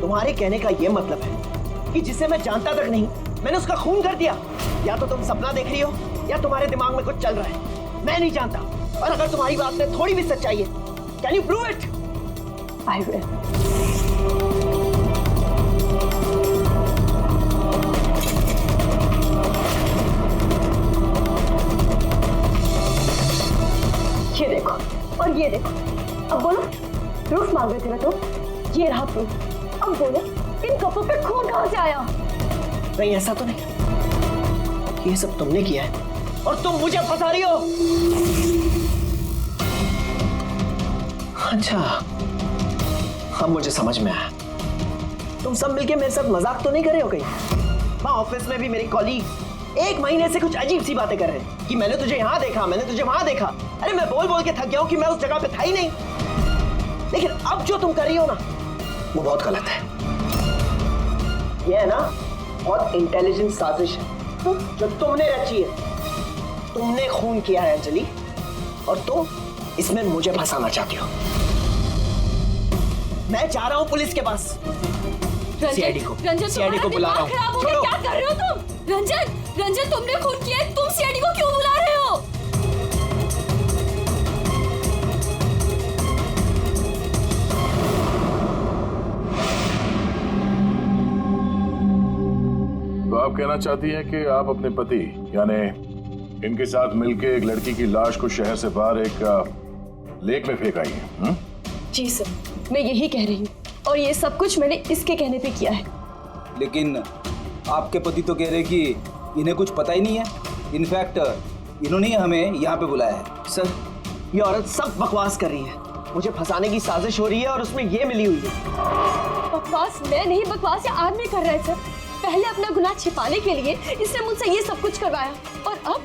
तुम्हारे कहने का ये मतलब है कि जिसे मैं जानता तक नहीं मैंने उसका खून कर दिया। या तो तुम सपना देख रही हो या तुम्हारे दिमाग में कुछ चल रहा है, मैं नहीं जानता। और अगर तुम्हारी बात में थोड़ी भी सच्चाई है, can you prove it? I will. ये देखो और ये देखो। अब बोलो, प्रूफ मांग रहे थे ना तुम? ये रहा प्रूफ। अब बोलो, इन कपड़ों पे खून कहां से आया? नहीं, ऐसा तो नहीं। ये सब तुमने किया है और तुम मुझे फंसा रही हो। अच्छा, अब मुझे समझ में आया। तुम सब मिलके मेरे साथ मजाक तो नहीं कर रहे हो कहीं? वहाँ ऑफिस में भी मेरे कॉलीग 1 महीने से कुछ अजीब सी बातें कर रहे हैं कि मैंने तुझे यहाँ देखा, मैंने तुझे वहां देखा। अरे मैं बोल बोल के थक गया हूँ कि मैं उस जगह पे था ही नहीं। लेकिन अब जो तुम कर रही हो ना, वो बहुत गलत है। ये है ना बहुत इंटेलिजेंट साजिश है जो तुमने रची है। तुमने खून किया है अंजलि, और तुम इसमें मुझे फंसाना चाहती हो। मैं जा रहा हूँ पुलिस के पास। सीआईडी को बुला रहा हूँ। क्या कर रहे हो तुम? रंजन, तुमने खून किया है, तुम सीआईडी को क्यों बुला रहे हो? तो आप कहना चाहती हैं कि आप अपने पति यानी इनके साथ मिलके एक लड़की की लाश को शहर से बाहर एक लेक में फेंक आई हैं? जी सर, मैं यही कह रही हूँ, और ये सब कुछ मैंने इसके कहने पे किया है। लेकिन आपके पति तो कह रहे कि इन्हें कुछ पता ही नहीं है। इनफैक्ट इन्होंने हमें यहाँ पे बुलाया है। सर, ये औरत सब बकवास कर रही है। मुझे फंसाने की साजिश हो रही है और उसमें ये मिली हुई है। बकवास मैं नहीं, बकवास ये आदमी कर रहा है सर। पहले अपना गुनाह छिपाने के लिए इसने मुझसे ये सब कुछ करवाया, और अब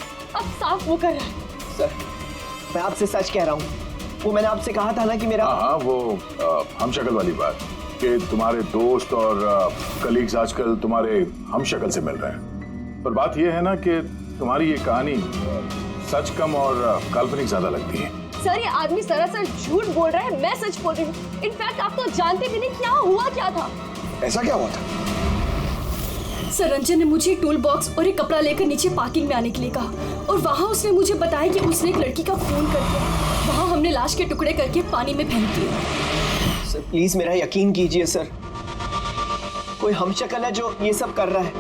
साफ वो कर रहा है। सर, मैं आपसे सच कह रहा हूँ। वो मैंने आपसे कहा था ना कि मेरा वो हम शक्ल वाली बात कि तुम्हारे दोस्त और कलीग्स आजकल तुम्हारे हम शक्ल से मिल रहे हैं। पर बात यह है ना कि तुम्हारी ये कहानी सच कम और काल्पनिक ज्यादा लगती है। सर, ये आदमी सरासर झूठ बोल रहा है, मैं सच बोल रही हूँ। इनफैक्ट आप तो जानते भी नहीं क्या हुआ क्या था। ऐसा क्या हुआ था? सर, रंजन ने मुझे टूल बॉक्स और एक कपड़ा लेकर नीचे पार्किंग में आने के लिए कहा, और वहाँ उसने मुझे बताया कि उसने एक लड़की का खून कर दिया। वहाँ हमने लाश के टुकड़े करके पानी में फेंक दिए। सर प्लीज मेरा यकीन कीजिए सर, कोई हमशक्ल है जो ये सब कर रहा है,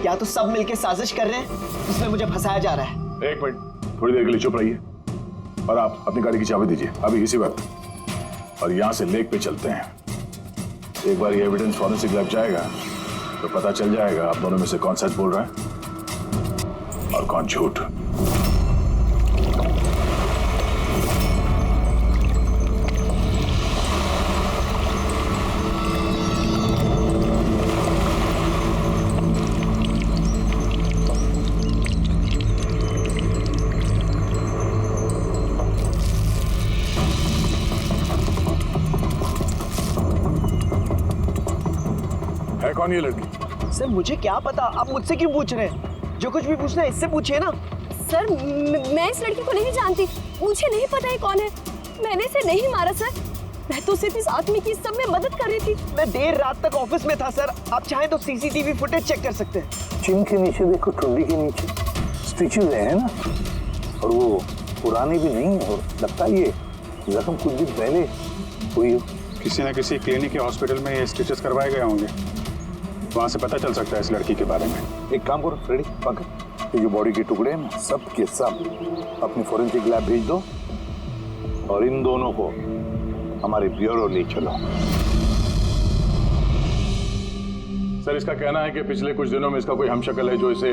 या तो सब मिलके साजिश कर रहे हैं जिसमें मुझे फंसाया जा रहा है। 1 मिनट, थोड़ी देर के लिए चुप रहिए और आप अपनी गाड़ी की चाबी दीजिए अभी इसी वक्त, और यहाँ से लेक पे चलते हैं। एक बार ये एविडेंस फॉरेंसिक लैब जाएगा तो पता चल जाएगा आप दोनों में से कौन सच बोल रहा है और कौन झूठ। है कौन ये लड़की? सर मुझे क्या पता, आप मुझसे क्यों पूछ रहे हैं? जो कुछ भी पूछना है इससे पूछिए ना। सर, मैं इस लड़की को नहीं जानती, मुझे नहीं पता है कौन है। मैंने इसे नहीं मारा सर, मैं तो सिर्फ इस आदमी की सब में मदद कर रही थी। मैं देर रात तक ऑफिस में था सर, आप चाहें तो सीसीटीवी फुटेज चेक कर सकते हैं। चिन के नीचे देखो, टुंडी के नीचे स्टिचेज है ना, और वो पुरानी भी नहीं है, और लगता है ये जख्म कुछ दिन पहले हुई हो। किसी न किसी क्लिनिक या हॉस्पिटल में ये स्टिचेस करवाए गए होंगे, वहाँ से पता चल सकता है इस लड़की के बारे में। एक काम करो फ्रेडी, पकड़ ये जो बॉडी के टुकड़े हैं सब के सब अपनी फोरेंसिक लैब भेज दो और इन दोनों को हमारे ब्यूरो ले चलो। सर, इसका कहना है कि पिछले कुछ दिनों में इसका कोई हमशक्ल है जो इसे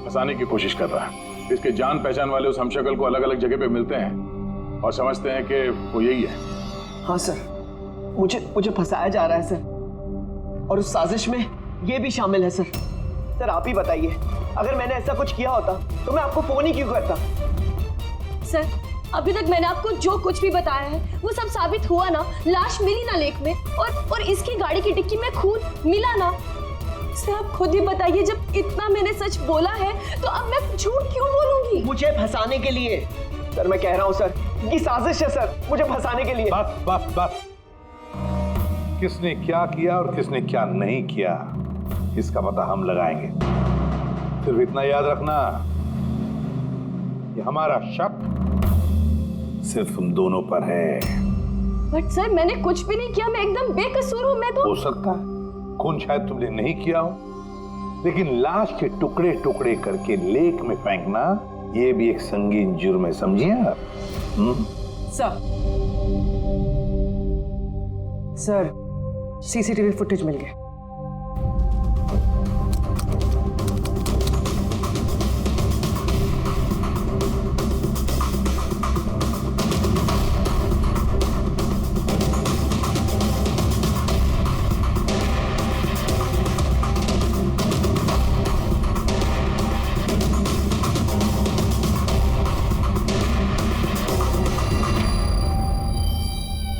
फंसाने की कोशिश कर रहा है। इसके जान पहचान वाले उस हमशक्ल को अलग अलग जगह पे मिलते हैं और समझते हैं कि वो यही है। हाँ सर, मुझे फंसाया जा रहा है सर, और उस साजिश में ये भी शामिल है सर। सर आप ही बताइए, अगर मैंने ऐसा कुछ किया होता तो मैं आपको फोन ही क्यों करता? सर, अभी तक मैंने आपको जो कुछ भी बताया है वो सब साबित हुआ ना। लाश मिली ना लेक में, और इसकी गाड़ी की डिक्की में खून मिला ना। सर आप खुद ही बताइए, जब इतना मैंने सच बोला है तो अब मैं झूठ क्यों बोलूंगी? मुझे फंसाने के लिए। सर मैं कह रहा हूँ सर, ये साजिश है सर, मुझे फंसाने के लिए। बस किसने क्या किया और किसने क्या नहीं किया इसका पता हम लगाएंगे। सिर्फ इतना याद रखना, ये हमारा शक सिर्फ तुम दोनों पर है। बट सर मैंने कुछ भी नहीं किया, मैं एकदम बेकसूर हूँ। मैं तो हो सकता है खून शायद तुमने नहीं किया हो, लेकिन लाश के टुकड़े टुकड़े करके लेक में फेंकना ये भी एक संगीन जुर्म है, समझिए आप? सर सीसीटीवी फुटेज मिल गया।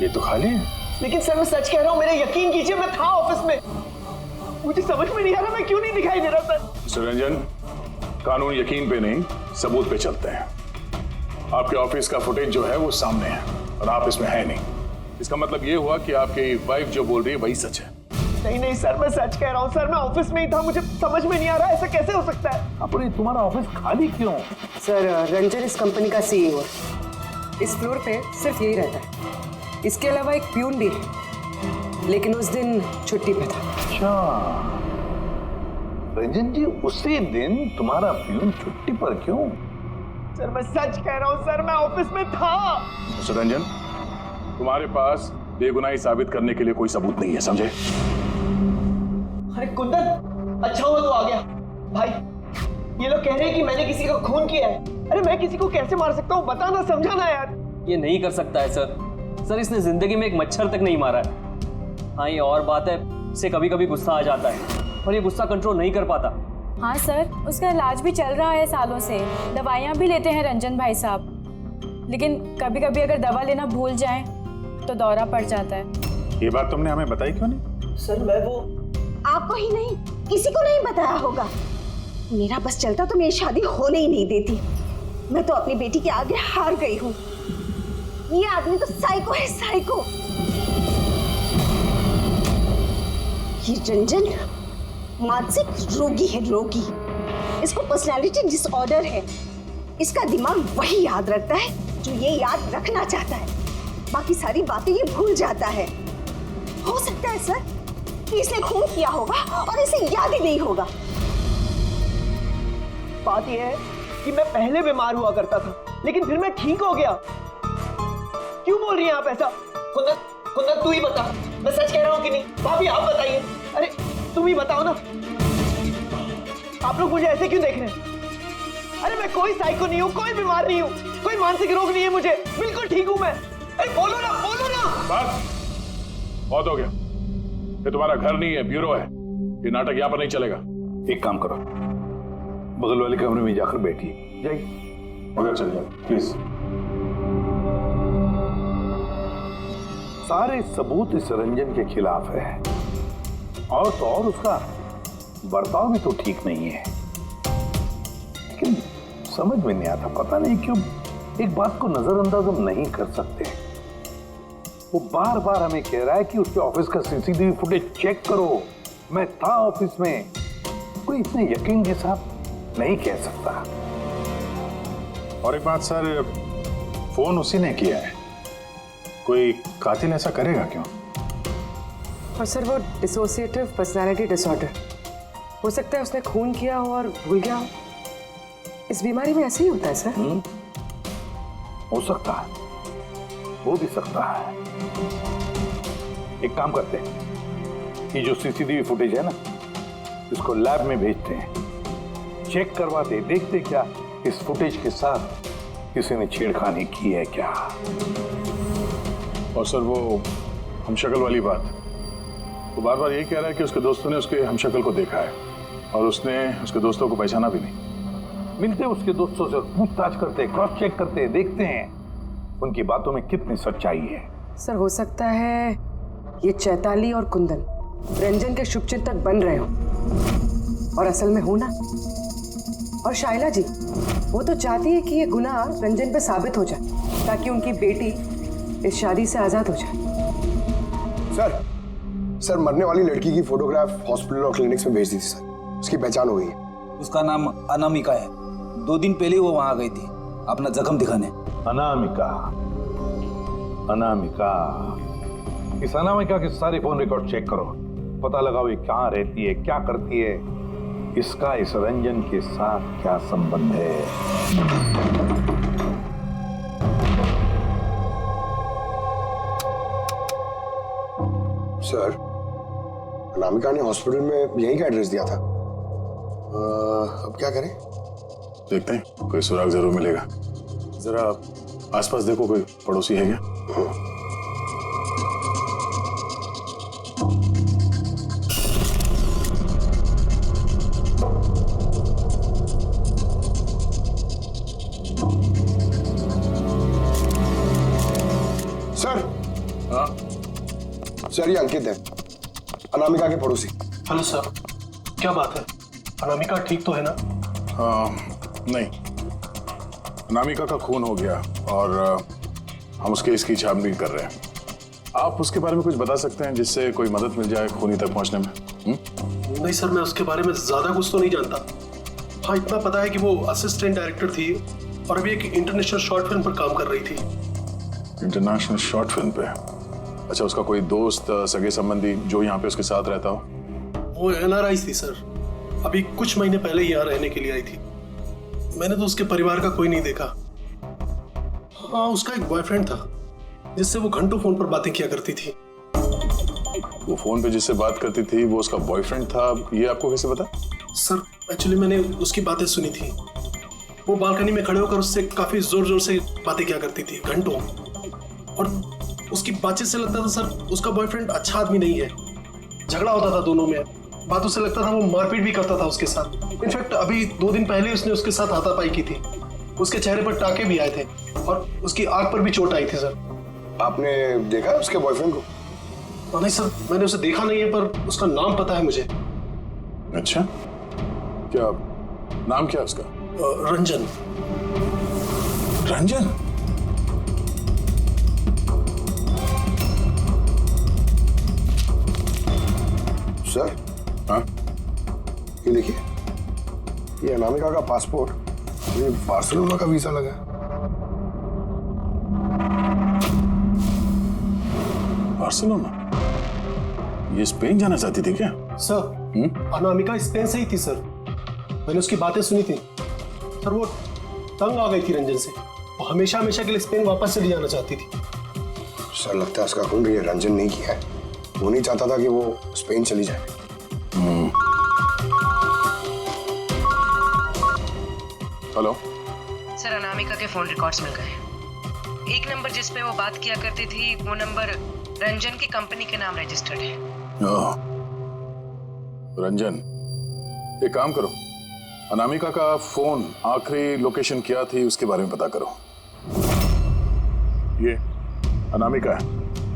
ये तो खाली है। लेकिन सर मैं सच कह रहा हूँ, मेरा यकीन कीजिए, मैं था ऑफिस में। मुझे समझ में नहीं आ रहा मैं क्यों नहीं दिखाई दे रहा सर। मिस्टर रंजन, कानून यकीन पे नहीं सबूत पे चलते हैं। आपके ऑफिस का फुटेज जो है वो सामने है और आप इसमें है नहीं। इसका मतलब ये हुआ कि आपकी वाइफ जो बोल रही है वही सच है। नहीं सर, मैं सच कह रहा हूँ सर, मैं ऑफिस में ही था, मुझे समझ में नहीं आ रहा ऐसा कैसे हो सकता है। अपने तुम्हारा ऑफिस खाली क्यों? सर रंजन इस कंपनी का सीईओ है। इस फ्लोर पे सिर्फ यही रहता है। इसके अलावा एक प्यून भी है, लेकिन उस दिन छुट्टी पे था। अच्छा रंजन जी, उसी दिन तुम्हारा प्यून छुट्टी पर क्यों? सर मैं सच कह रहा हूँ सर, मैं ऑफिस में था। मिस्टर रंजन, तुम्हारे पास बेगुनाही साबित करने के लिए कोई सबूत नहीं है, समझे? अरे कुंदन, अच्छा हुआ तो आ गया। भाई ये लोग कह रहे हैं कि मैंने किसी का खून किया है। अरे मैं किसी को कैसे मार सकता हूँ, बताना, समझाना यार। ये नहीं कर सकता है सर, इसने जिंदगी में एक मच्छर तक नहीं मारा है। हाँ ये और बात है, इसे कभी कभी गुस्सा आ जाता है और ये गुस्सा कंट्रोल नहीं कर पाता। हाँ सर, उसका इलाज भी चल रहा है सालों से, दवाइयाँ भी लेते हैं रंजन भाई साहब, लेकिन कभी कभी अगर दवा लेना भूल जाएं तो दौरा पड़ जाता है। ये बात तुमने हमें बताई क्यों नहीं? सर मैं वो आपको ही नहीं किसी को नहीं बताया होगा। मेरा बस चलता तो मेरी शादी होने ही नहीं देती। मैं तो अपनी बेटी के आगे हार गई हूँ। ये आदमी तो साइको है, साइको। ये रंजन मानसिक रोगी है, रोगी। इसको पर्सनालिटी डिसऑर्डर है। इसका दिमाग वही याद रखता है जो ये याद रखना चाहता है, बाकी सारी बातें ये भूल जाता है। हो सकता है सर कि इसने खून किया होगा और इसे याद ही नहीं होगा। बात यह है कि मैं पहले बीमार हुआ करता था, लेकिन फिर मैं ठीक हो गया। क्यों बोल रही हैं आप ऐसा? कुंदन तू ही बता, मैं सच कह रहा हूँ कि नहीं? भाभी आप बताइए। अरे तुम ही बताओ ना, आप लोग मुझे ऐसे क्यों देख रहे हैं? अरे मैं कोई साइको नहीं हूँ, कोई बीमार नहीं हूँ, कोई मानसिक रोग नहीं है मुझे, बिल्कुल ठीक हूँ मैं। अरे बोलो ना, बोलो ना। बस बहुत हो गया। ये तुम्हारा घर नहीं है, ब्यूरो है। ये नाटक यहाँ पर नहीं चलेगा। एक काम करो, बगल वाले कमरे में जाकर बैठिए। जाइए, मगर चलिए प्लीज। सारे सबूत इस रंजन के खिलाफ है, और तो और उसका बर्ताव भी तो ठीक नहीं है। लेकिन समझ में नहीं आता, पता नहीं क्यों एक बात को नजरअंदाज हम नहीं कर सकते। वो बार बार हमें कह रहा है कि उसके ऑफिस का सीसीटीवी फुटेज चेक करो, मैं था ऑफिस में। कोई इतने यकीन के साथ नहीं कह सकता। और एक बात सर, फोन उसी ने किया है, कोई कातिल ऐसा करेगा क्यों? और सर वो डिसोसिएटिव पर्सनालिटी डिसऑर्डर, हो सकता है उसने खून किया हो और भूल गया हो। इस बीमारी में ऐसे ही होता है सर? हो सकता है, हो भी सकता है। एक काम करते हैं, ये जो सीसीटीवी फुटेज है ना, इसको लैब में भेजते हैं, चेक करवाते, देखते क्या इस फुटेज के साथ किसी ने छेड़खानी की है क्या। और सर वो हमशक्ल वाली बात, वो बार बार यही कह रहा है कि उसके दोस्तों ने उसके हमशक्ल को देखा है और उसने उसके दोस्तों को पहचाना भी नहीं। मिलते उसके दोस्तों से, पूछताछ करते, क्रॉस चेक करते, देखते हैं उनकी बातों में कितनी सच्चाई है। सर हो सकता है ये चैताली और कुंदन रंजन के शुभचिंतक बन रहे हो और असल में हो ना। और शाइला जी वो तो चाहती है कि ये गुनाह रंजन पे साबित हो जाए ताकि उनकी बेटी इस शादी से आजाद हो जाए। सर मरने वाली लड़की की फोटोग्राफ हॉस्पिटल और क्लिनिक्स में भेज दी थी सर, उसकी पहचान हो गई है। उसका नाम अनामिका है। 2 दिन पहले वो वहां गई थी अपना जख्म दिखाने। अनामिका, अनामिका, इस अनामिका के सारे फोन रिकॉर्ड चेक करो, पता लगाओ ये कहाँ रहती है, क्या करती है, इसका इस रंजन के साथ क्या संबंध है। सर अनामिका ने हॉस्पिटल में यहीं का एड्रेस दिया था। अब क्या करें? देखते हैं, कोई सुराग जरूर मिलेगा। जरा आसपास देखो, कोई पड़ोसी है क्या? सर ये अंकित है, अनामिका के पड़ोसी। हेलो सर, क्या बात है? अनामिका ठीक तो है ना? नहीं, अनामिका का खून हो गया और हम उसके इसकी छानबीन कर रहे हैं। आप उसके बारे में कुछ बता सकते हैं जिससे कोई मदद मिल जाए खूनी तक पहुंचने में? नहीं सर, मैं उसके बारे में ज्यादा कुछ तो नहीं जानता। हाँ इतना पता है कि वो असिस्टेंट डायरेक्टर थी और अभी एक इंटरनेशनल शॉर्ट फिल्म पर काम कर रही थी। इंटरनेशनल शॉर्ट फिल्म पे? अच्छा, उसका कोई दोस्त, सगे संबंधी जो यहाँ पे उसके साथ रहता हो? वो NRI थी सर, अभी कुछ महीने पहले यहाँ रहने के लिए आई थी। मैंने तो उसके परिवार का कोई नहीं देखा। हाँ उसका एक बॉयफ्रेंड था जिससे वो घंटों फोन पर बातें किया करती थी। वो फोन पे जिससे बात करती थी वो उसका बॉयफ्रेंड था, ये आपको कैसे पता? सर एक्चुअली मैंने उसकी बातें सुनी थी। वो बालकनी में खड़े होकर उससे काफी जोर जोर से बातें किया करती थी घंटों, और उसकी बातचीत से लगता था सर उसका बॉयफ्रेंड अच्छा आदमी नहीं है। झगड़ा होता था दोनों में, बातों से लगता था वो मारपीट भी करता था उसके साथ। इनफैक्ट अभी 2 दिन पहले उसने उसके साथ हाथापाई की थी। उसके चेहरे पर टाके भी आए थे और उसकी आंख पर भी चोट आई थी सर। आपने देखा उसके बॉयफ्रेंड को? नहीं सर, मैंने उसे देखा नहीं है, पर उसका नाम पता है मुझे। अच्छा, क्या नाम क्या उसका? रंजन। रंजन? सर, हाँ ये देखिए, ये अनामिका का पासपोर्ट, ये बार्सिलोना का वीजा लगा है। बार्सिलोना? ये स्पेन जाना चाहती थी क्या? सर अनामिका स्पेन से ही थी सर, मैंने उसकी बातें सुनी थी सर। वो तंग आ गई थी रंजन से, वो हमेशा हमेशा के लिए स्पेन वापस चली जाना चाहती थी। सर लगता है उसका खून ये रंजन नहीं किया है, वो नहीं चाहता था कि वो स्पेन चली जाए। हेलो सर, अनामिका के फोन रिकॉर्ड्स मिल गए। एक नंबर जिस पे वो बात किया करती थी वो नंबर रंजन की कंपनी के नाम रजिस्टर्ड है। रंजन, एक काम करो, अनामिका का फोन आखिरी लोकेशन क्या थी उसके बारे में पता करो। ये अनामिका है,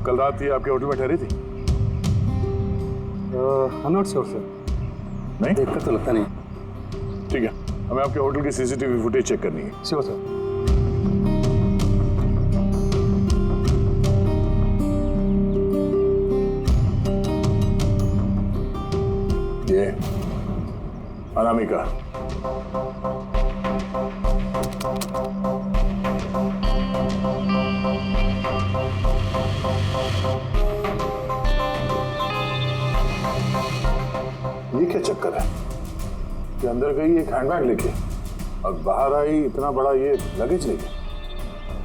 कल रात ये आपके होटल में ठहरी थी? I'm not sure, sir. नहीं? देखकर तो लगता नहीं। ठीक है, हमें आपके होटल की CCTV फुटेज चेक करनी है। Sure sir. ये अनामिका। ये क्या चक्कर है कि अंदर गई एक हैंडबैग लेके और बाहर आई इतना बड़ा ये लगेज लेके,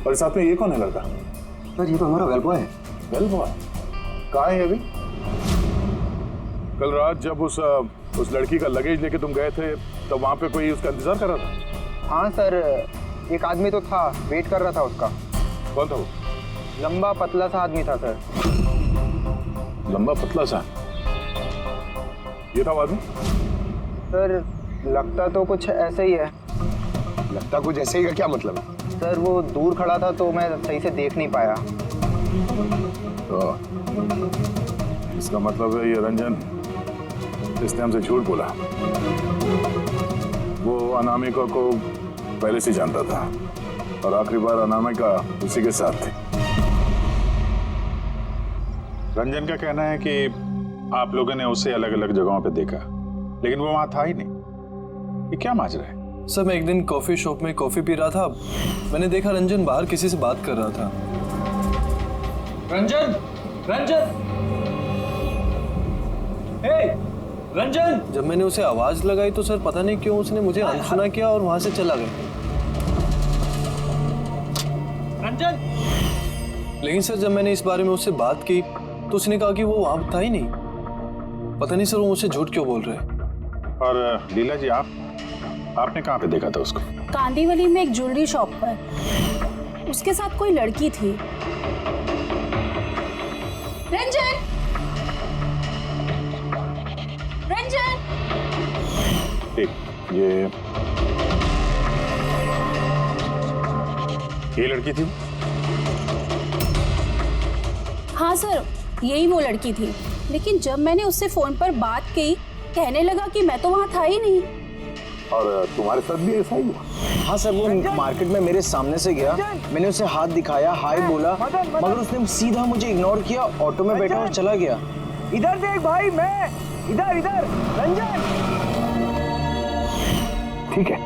और साथ में ये कौन है लड़का? सर ये तो हमारा वेल बॉय है। वेल बॉय कहाँ है अभी? कल रात जब उस लड़की का लगेज लेके तुम गए थे तब वहां पे कोई उसका इंतजार कर रहा था? हाँ सर, एक आदमी तो था, वेट कर रहा था उसका। कौन था वो? लंबा पतला सा आदमी था सर। लंबा पतला सा? ये था वो आदमी? सर लगता तो कुछ ऐसे ही है। लगता कुछ ऐसे ही का क्या मतलब है? सर वो दूर खड़ा था तो मैं सही से देख नहीं पाया। तो इसका मतलब है ये रंजन, इसने हमसे झूठ बोला। वो अनामिका को पहले से जानता था और आखिरी बार अनामिका उसी के साथ थी। रंजन का कहना है कि आप लोगों ने उसे अलग अलग जगहों पे देखा, लेकिन वो वहां था ही नहीं। ये क्या माजरा है? सर मैं एक दिन कॉफी शॉप में कॉफी पी रहा था, मैंने देखा रंजन बाहर किसी से बात कर रहा था। रंजन, रंजन, हे, रंजन! जब मैंने उसे आवाज लगाई तो सर पता नहीं क्यों उसने मुझे अनसुना किया और वहां से चला गया। रंजन! लेकिन सर जब मैंने इस बारे में उससे बात की तो उसने कहा कि वो वहां था ही नहीं। पता नहीं सर वो मुझसे झूठ क्यों बोल रहे हैं। और लीला जी, आपने कहाँ पे देखा था उसको? कांदीवली में एक ज्वेलरी शॉप पर, उसके साथ कोई लड़की थी। रंजन! रंजन! ठीक, ये लड़की थी? हाँ सर, यही वो लड़की थी, लेकिन जब मैंने उससे फोन पर बात की कहने लगा कि मैं तो वहाँ था ही नहीं। और तुम्हारे साथ भी ऐसा ही हुआ? हाँ सर, वो मार्केट में मेरे सामने से गया, मैंने उसे हाथ दिखाया, हाय बोला, मगर उसने सीधा मुझे इग्नोर किया, ऑटो में बैठा और चला गया। इधर देख भाई, मैं इधर इधर। रंजन! ठीक है,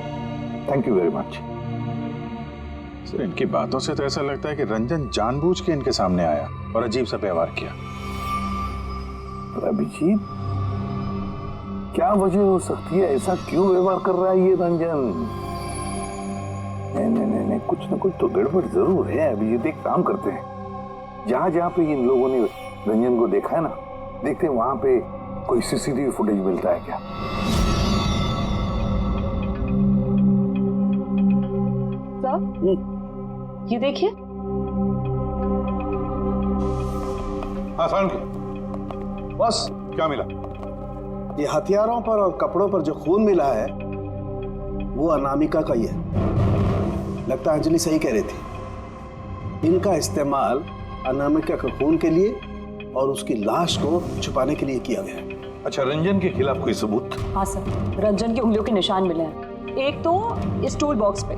thank you very much. Sir इनकी बातों से तो ऐसा लगता है कि रंजन जानबूझ के इनके सामने आया और अजीब सा व्यवहार किया। अभिजीत, क्या वजह हो सकती है? ऐसा क्यों व्यवहार कर रहा है ये रंजन? नहीं, कुछ ना कुछ तो गड़बड़ जरूर है। अभिजीत, एक काम करते हैं, जहां जहां पे इन लोगों ने रंजन को देखा है ना, देखते हैं वहां पे कोई सीसीटीवी फुटेज मिलता है क्या। सर ये देखिए। हाँ साउंड बस, क्या मिला? ये हथियारों पर और कपड़ों पर जो खून मिला है वो अनामिका का ही है। लगता है अंजलि सही कह रही थी, इनका इस्तेमाल अनामिका के खून के लिए और उसकी लाश को छुपाने के लिए किया गया है। अच्छा, रंजन के खिलाफ कोई सबूत? हाँ सर, रंजन की उंगलियों के निशान मिले हैं, एक तो इस टूल बॉक्स पे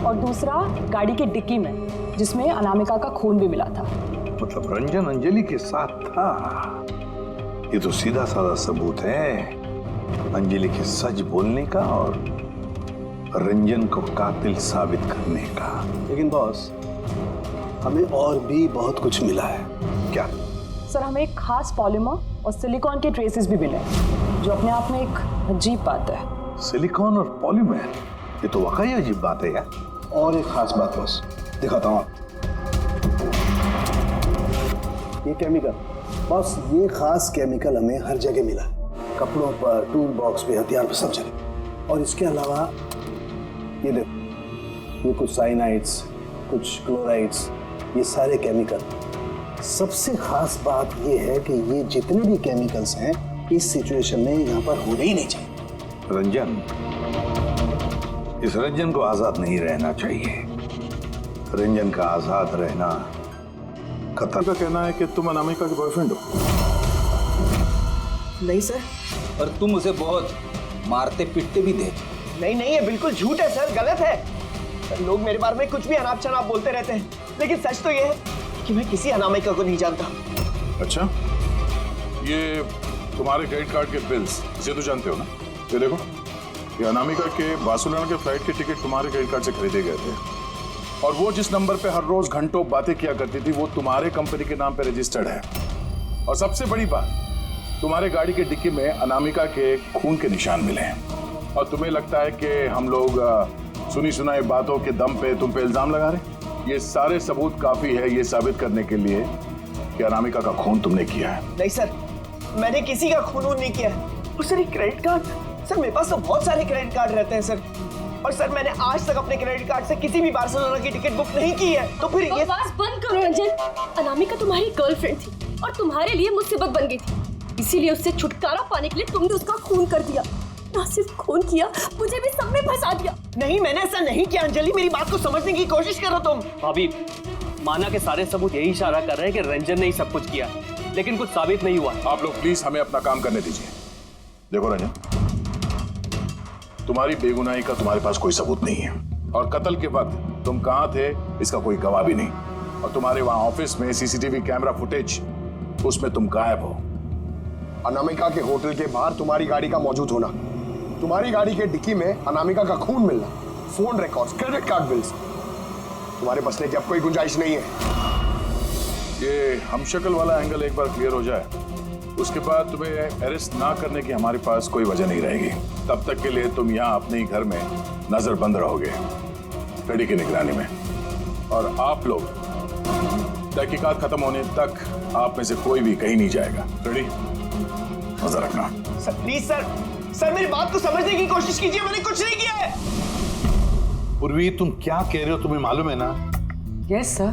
और दूसरा गाड़ी की डिक्की में, जिसमें अनामिका का खून भी मिला था। मतलब रंजन अंजलि के साथ था? ये तो सीधा साधा सबूत है अंजलि के सच बोलने का और रंजन को कातिल साबित करने का। लेकिन बॉस, हमें और भी बहुत कुछ मिला है। क्या? सर हमें एक खास पॉलीमर और सिलिकॉन के ट्रेसेस भी मिले, जो अपने आप में एक अजीब बात है। सिलिकॉन और पॉलीमर, ये तो वाकई अजीब बात है यार। और एक खास बात बॉस, दिखाता हूँ। ये केमिकल बॉस, ये खास केमिकल हमें हर जगह मिला, कपड़ों पर, टूल बॉक्स पे, हथियार पर, सब जगह। और इसके अलावा ये देखो, ये कुछ साइनाइड्स, कुछ क्लोराइड्स, ये सारे केमिकल। सबसे खास बात ये है कि ये जितने भी केमिकल्स हैं इस सिचुएशन में यहाँ पर होने ही नहीं चाहिए। रंजन, इस रंजन को आजाद नहीं रहना चाहिए। रंजन का आजाद रहना खतरा। का कहना है कि तुम अनामिका के बॉयफ्रेंड हो। नहीं सर। और तुम उसे बहुत मारते पीटते भी थे। नहीं, ये बिल्कुल झूठ है सर, गलत है। लोग मेरे बारे में कुछ भी अनाप शनाप बोलते रहते हैं, लेकिन सच तो ये है कि मैं किसी अनामिका को नहीं जानता। अच्छा, ये तुम्हारे क्रेडिट कार्ड के बिल्स, इसे तो जानते हो ना? ये देखो, ये अनामिका के बार्सिलोना के फ्लाइट के टिकट तुम्हारे क्रेडिट कार्ड से खरीदे गए थे, और वो जिस नंबर पे हर रोज घंटों बातें किया करती थी वो तुम्हारे कंपनी के नाम पे रजिस्टर्ड है। और सबसे बड़ी बात, तुम्हारे गाड़ी के डिक्की में अनामिका के खून के निशान मिले हैं। और तुम्हें लगता है कि हम लोग सुनी सुनाई बातों के दम पे तुम पे इल्जाम लगा रहे? ये सारे सबूत काफी है ये साबित करने के लिए कि अनामिका का खून तुमने किया है। नहीं सर, मैंने किसी का खून नहीं किया है। और सर, ये क्रेडिट कार्ड, सर मेरे पास तो बहुत सारे क्रेडिट कार्ड रहते हैं सर। और सर, मैंने आज तक अपने क्रेडिट कार्ड से किसी भी बार्सिलोना की टिकट बुक नहीं की है। तो फिर ये बकवास बंद करो रंजन। अनामिका तुम्हारी गर्लफ्रेंड थी और तुम्हारे लिए मुसीबत बन गई थी, इसीलिए उससे छुटकारा पाने के लिए तुमने उसका खून कर दिया। ना सिर्फ खून किया, मुझे भी सब में फंसा दिया। नहीं, मैंने ऐसा नहीं किया अंजलि, मेरी बात को समझने की कोशिश करो तुम। भाभी, माना के सारे सबूत यही इशारा कर रहे हैं कि रंजन ने ही सब कुछ किया, लेकिन कुछ साबित नहीं हुआ। आप लोग प्लीज हमें अपना काम करने दीजिए। देखो रंजन, तुम्हारी बेगुनाही का तुम्हारे पास कोई सबूत नहीं है और कत्ल के वक्त तुम कहां थे इसका कोई गवाह भी नहीं। और तुम्हारे वहां ऑफिस में सीसीटीवी कैमरा फुटेज, उसमें तुम गायब हो। अनामिका के होटल के बाहर तुम्हारी गाड़ी का मौजूद होना, तुम्हारी गाड़ी के डिक्की में अनामिका का खून मिलना, phone records, credit card bills, तुम्हारे बचने की अब कोई गुंजाइश नहीं है। ये हमशक्ल वाला एंगल एक बार क्लियर हो जाए, उसके बाद तुम्हें अरेस्ट ना करने की हमारे पास कोई वजह नहीं रहेगी। तब तक के लिए तुम यहाँ अपने ही घर में नजरबंद रहोगे, कड़ी की निगरानी में। और आप लोग तहकीकात खत्म होने तक आप में से कोई भी कहीं नहीं जाएगा। कड़ी, नजर रखना। सर प्लीज सर मेरी बात को समझने की कोशिश कीजिए, मैंने कुछ नहीं किया है। पूर्वी, तुम क्या कह रहे हो तुम्हें मालूम है ना? Yes sir.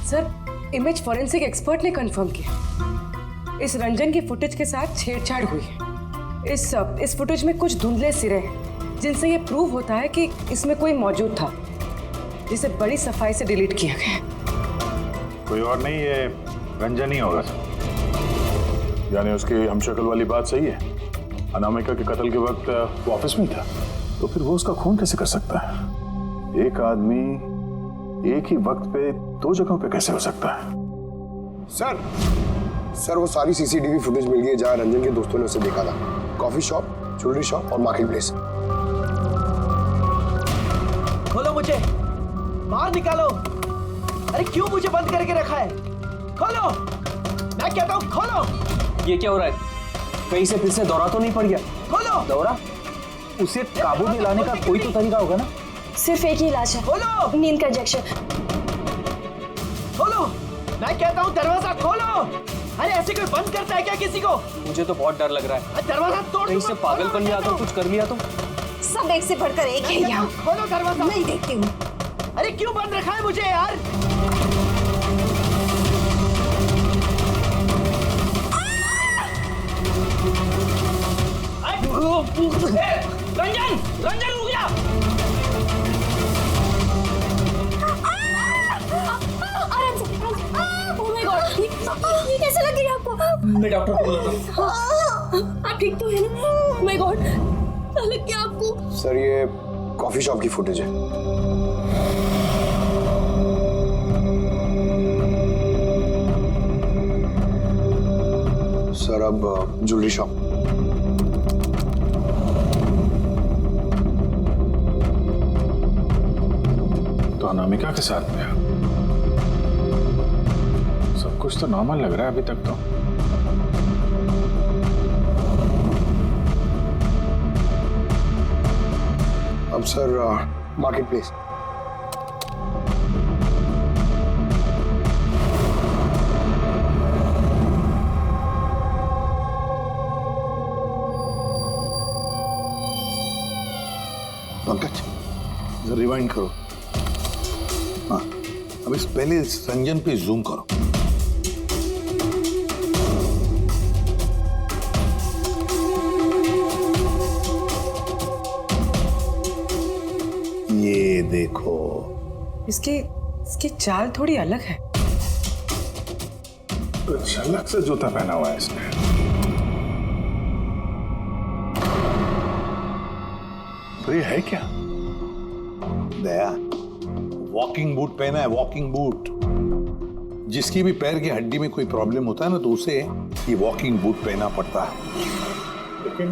Sir, image forensic expert ने कंफर्म किया इस रंजन की फुटेज के साथ छेड़छाड़ हुई है। इस फुटेज में कुछ धुंधले सिरे हैं जिनसे ये प्रूव होता है कि इसमें कोई मौजूद था, जिसे बड़ी सफाई से डिलीट किया गया। कोई और नहीं, ये रंजन ही होगा सर। यानी उसकी हमशक्ल वाली बात सही है, अनामिका के कत्ल के वक्त वो ऑफिस में ही था, तो फिर वो उसका खून कैसे कर सकता है? एक आदमी एक ही वक्त पे दो जगहों पे कैसे हो सकता है? सर वो सारी सीसीटीवी फुटेज मिल गई है जहां रंजन के दोस्तों ने उसे देखा था। कॉफी शॉप, ज्वेलरी शॉप और मार्केट प्लेस। खोलो मुझे, बाहर निकालो। अरे क्यों मुझे बंद करके रखा है? खोलो, मैं कहता हूँ खोलो। ये क्या हो रहा है? कहीं से फिर से दौरा तो नहीं पड़ गया? खोलो। दौरा? उसे काबू में लाने का कोई तो तरीका होगा ना? सिर्फ एक ही इलाज है, खोलो। नींद का इंजेक्शन। खोलो, मैं कहता हूँ दरवाजा खोलो। अरे ऐसे कोई बंद करता है क्या किसी को? मुझे तो बहुत डर लग रहा है। दरवाजा तोड़, कहीं से पागलपन में आता, कुछ कर लिया तो। सब एक से बढ़कर एक है यहाँ। खोलो दरवाजा। मैं देखती हूँ। अरे क्यों बंद रखा है मुझे यार? रंजन रुक जा। आराम से। ओह माय गॉड, ये कैसे लग गया आपको? मैं डॉक्टर को बुलाता हूँ। आप ठीक तो है ना? ओह माय गॉड, क्या लग गया आपको? सर ये कॉफी शॉप की फुटेज है। सर अब ज्वेलरी शॉप। तो अनामिका के साथ में सब कुछ तो नॉर्मल लग रहा है अभी तक तो। अब sir market place. Pankaj, rewind करो। हाँ, अब इस पहले इस रंजन पे जूम करो। ये देखो, इसकी चाल थोड़ी अलग है। तो झलक से जूता पहना हुआ है इसने। तो ये है क्या? दया, वॉकिंग बूट पहना है, वॉकिंग बूट। जिसकी भी पैर की हड्डी में कोई प्रॉब्लम होता है ना, तो उसे ये वॉकिंग बूट पहना पड़ता है। लेकिन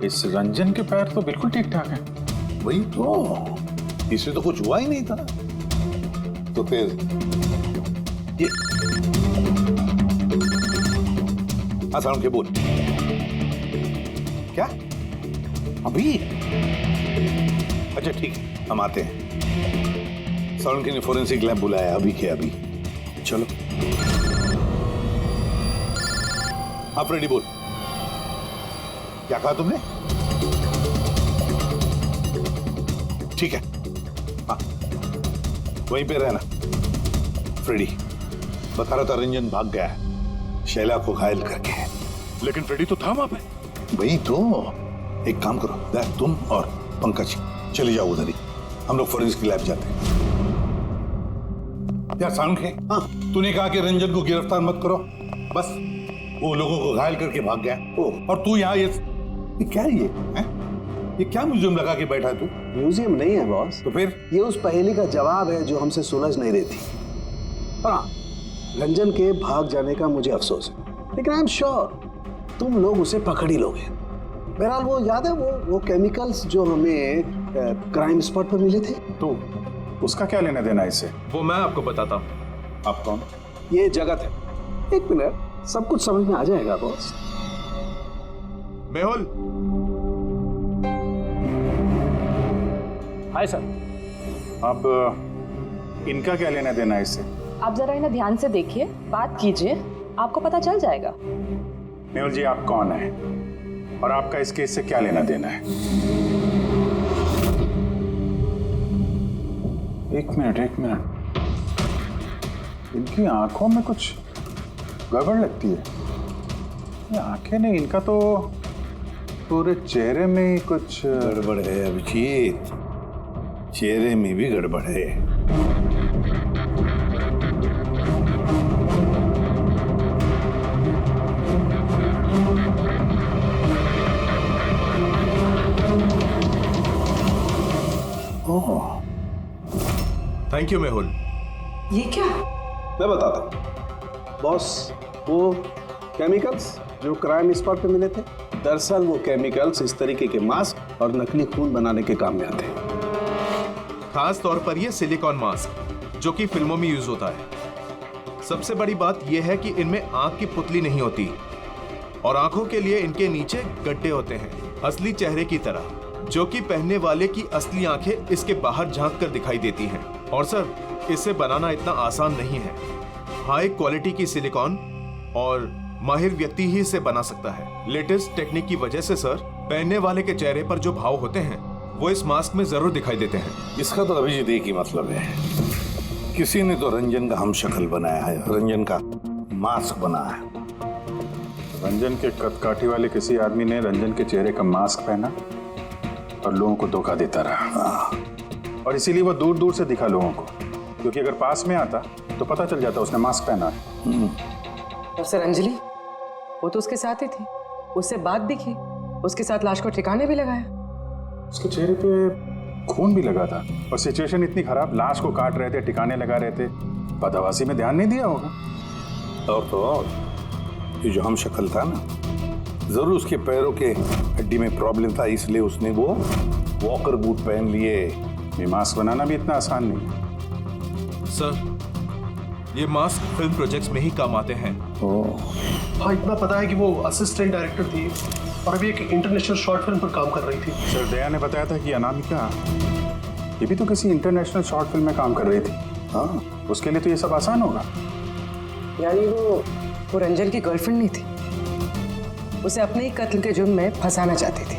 इस रंजन के पैर तो बिल्कुल ठीक ठाक हैं। वही तो, इससे तो कुछ हुआ ही नहीं था। तो फिर ये आसान के बोल क्या अभी? अच्छा ठीक है, हम आते हैं। सालुंखे ने फोरेंसिक लैब बुलाया, अभी के अभी। चलो। हाँ फ्रेडी बोल, क्या कहा तुमने? ठीक है, हाँ वहीं पे रहना। फ्रेडी बता रहा था रंजन भाग गया है शैला को घायल करके। लेकिन फ्रेडी तो था वहां पे। वही तो, एक काम करो, तुम और पंकज चले जाओ उधर ही, हम लोग फोरेंसिक लैब जाते हैं। यार सालुंखे, हाँ तूने कहा कि रंजन को गिरफ्तार मत करो, बस वो लोगों को घायल करके भाग गया। और तू यहाँ ये क्या है ये क्या म्यूजियम लगा के बैठा है तू? म्यूजियम नहीं है बॉस। तो फिर? ये उस पहेली का जवाब है जो हमसे सुलझ नहीं रही थी। हाँ, रंजन के भाग जाने का मुझे अफसोस है, लेकिन आई एम श्योर तुम लोग उसे पकड़ ही लोगे। बहरहाल वो याद है वो केमिकल्स जो हमें क्राइम स्पॉट पर मिले थे? तो उसका क्या लेना देना इससे? वो मैं आपको बताता हूँ। आप कौन? ये जगत है। एक मिनट, सब कुछ समझ में आ जाएगा बॉस। मेहुल। Hi sir. अब इनका क्या लेना देना इससे? आप जरा इन्हें ध्यान से देखिए, बात कीजिए, आपको पता चल जाएगा। मेहुल जी, आप कौन है और आपका इस केस से क्या लेना देना है? एक मिनट, इनकी आंखों में कुछ गड़बड़ लगती है। ये आंखें नहीं, इनका तो पूरे चेहरे में ही कुछ गड़बड़ है अभिजीत, चेहरे में भी गड़बड़ है। Thank you Mehul. ये क्या? मैं बताता हूँ बॉस, वो केमिकल्स जो क्राइम स्पॉट पे मिले थे, दरअसल वो केमिकल्स इस तरीके के मास्क और नकली खून बनाने के काम में आते हैं। खास तौर पर ये सिलिकॉन मास्क जो कि फिल्मों में यूज होता है। सबसे बड़ी बात यह है कि इनमें आंख की पुतली नहीं होती और आंखों के लिए इनके नीचे गड्ढे होते हैं, असली चेहरे की तरह, जो कि पहनने वाले की असली आंखें इसके बाहर झांक कर दिखाई देती हैं। और सर, इसे बनाना इतना आसान नहीं है। हाई क्वालिटी की सिलिकॉन और माहिर व्यक्ति ही इसे बना सकता है। लेटेस्ट टेक्निक की वजह से सर, पहनने वाले के चेहरे पर जो भाव होते हैं वो इस मास्क में जरूर दिखाई देते हैं। इसका तो अभिजीत एक ही मतलब है, किसी ने तो रंजन का हमशक्ल बनाया है, रंजन का मास्क बनाया है। रंजन के कदकाठी वाले किसी आदमी ने रंजन के चेहरे का मास्क पहना और लोगों को धोखा देता रहा, और इसीलिए वो दूर दूर से दिखा लोगों को, क्योंकि अगर पास में आता तो पता चल जाता उसने मास्क पहना है। और सर अंजलि, वो तो उसके साथ ही थी, उससे बात भी की, उसके साथ लाश को ठिकाने भी लगाया। उसके चेहरे पे खून भी लगा था और सिचुएशन इतनी खराब, लाश को काट रहे थे, ठिकाने लगा रहे थे, बदहवासी में ध्यान नहीं दिया होगा। और तो और ये जो हमशक्ल था ना, जरूर उसके पैरों के हड्डी में प्रॉब्लम था, इसलिए उसने वो वॉकर बूट पहन लिए। ये मास्क बनाना भी इतना आसान नहीं सर। ये मास्क फिल्म प्रोजेक्ट्स में ही काम आते हैं। हाँ, इतना पता है कि वो असिस्टेंट डायरेक्टर थी और अभी एक इंटरनेशनल शॉर्ट फिल्म पर काम कर रही थी। सर, दया ने बताया था कि अनामिका ये भी तो किसी इंटरनेशनल शॉर्ट फिल्म में काम कर रही थी। हाँ, उसके लिए तो ये सब आसान होगा। यानी वो रंजन की गर्लफ्रेंड नहीं थी, उसे अपने ही कत्ल के जुर्म में फंसाना चाहती थी,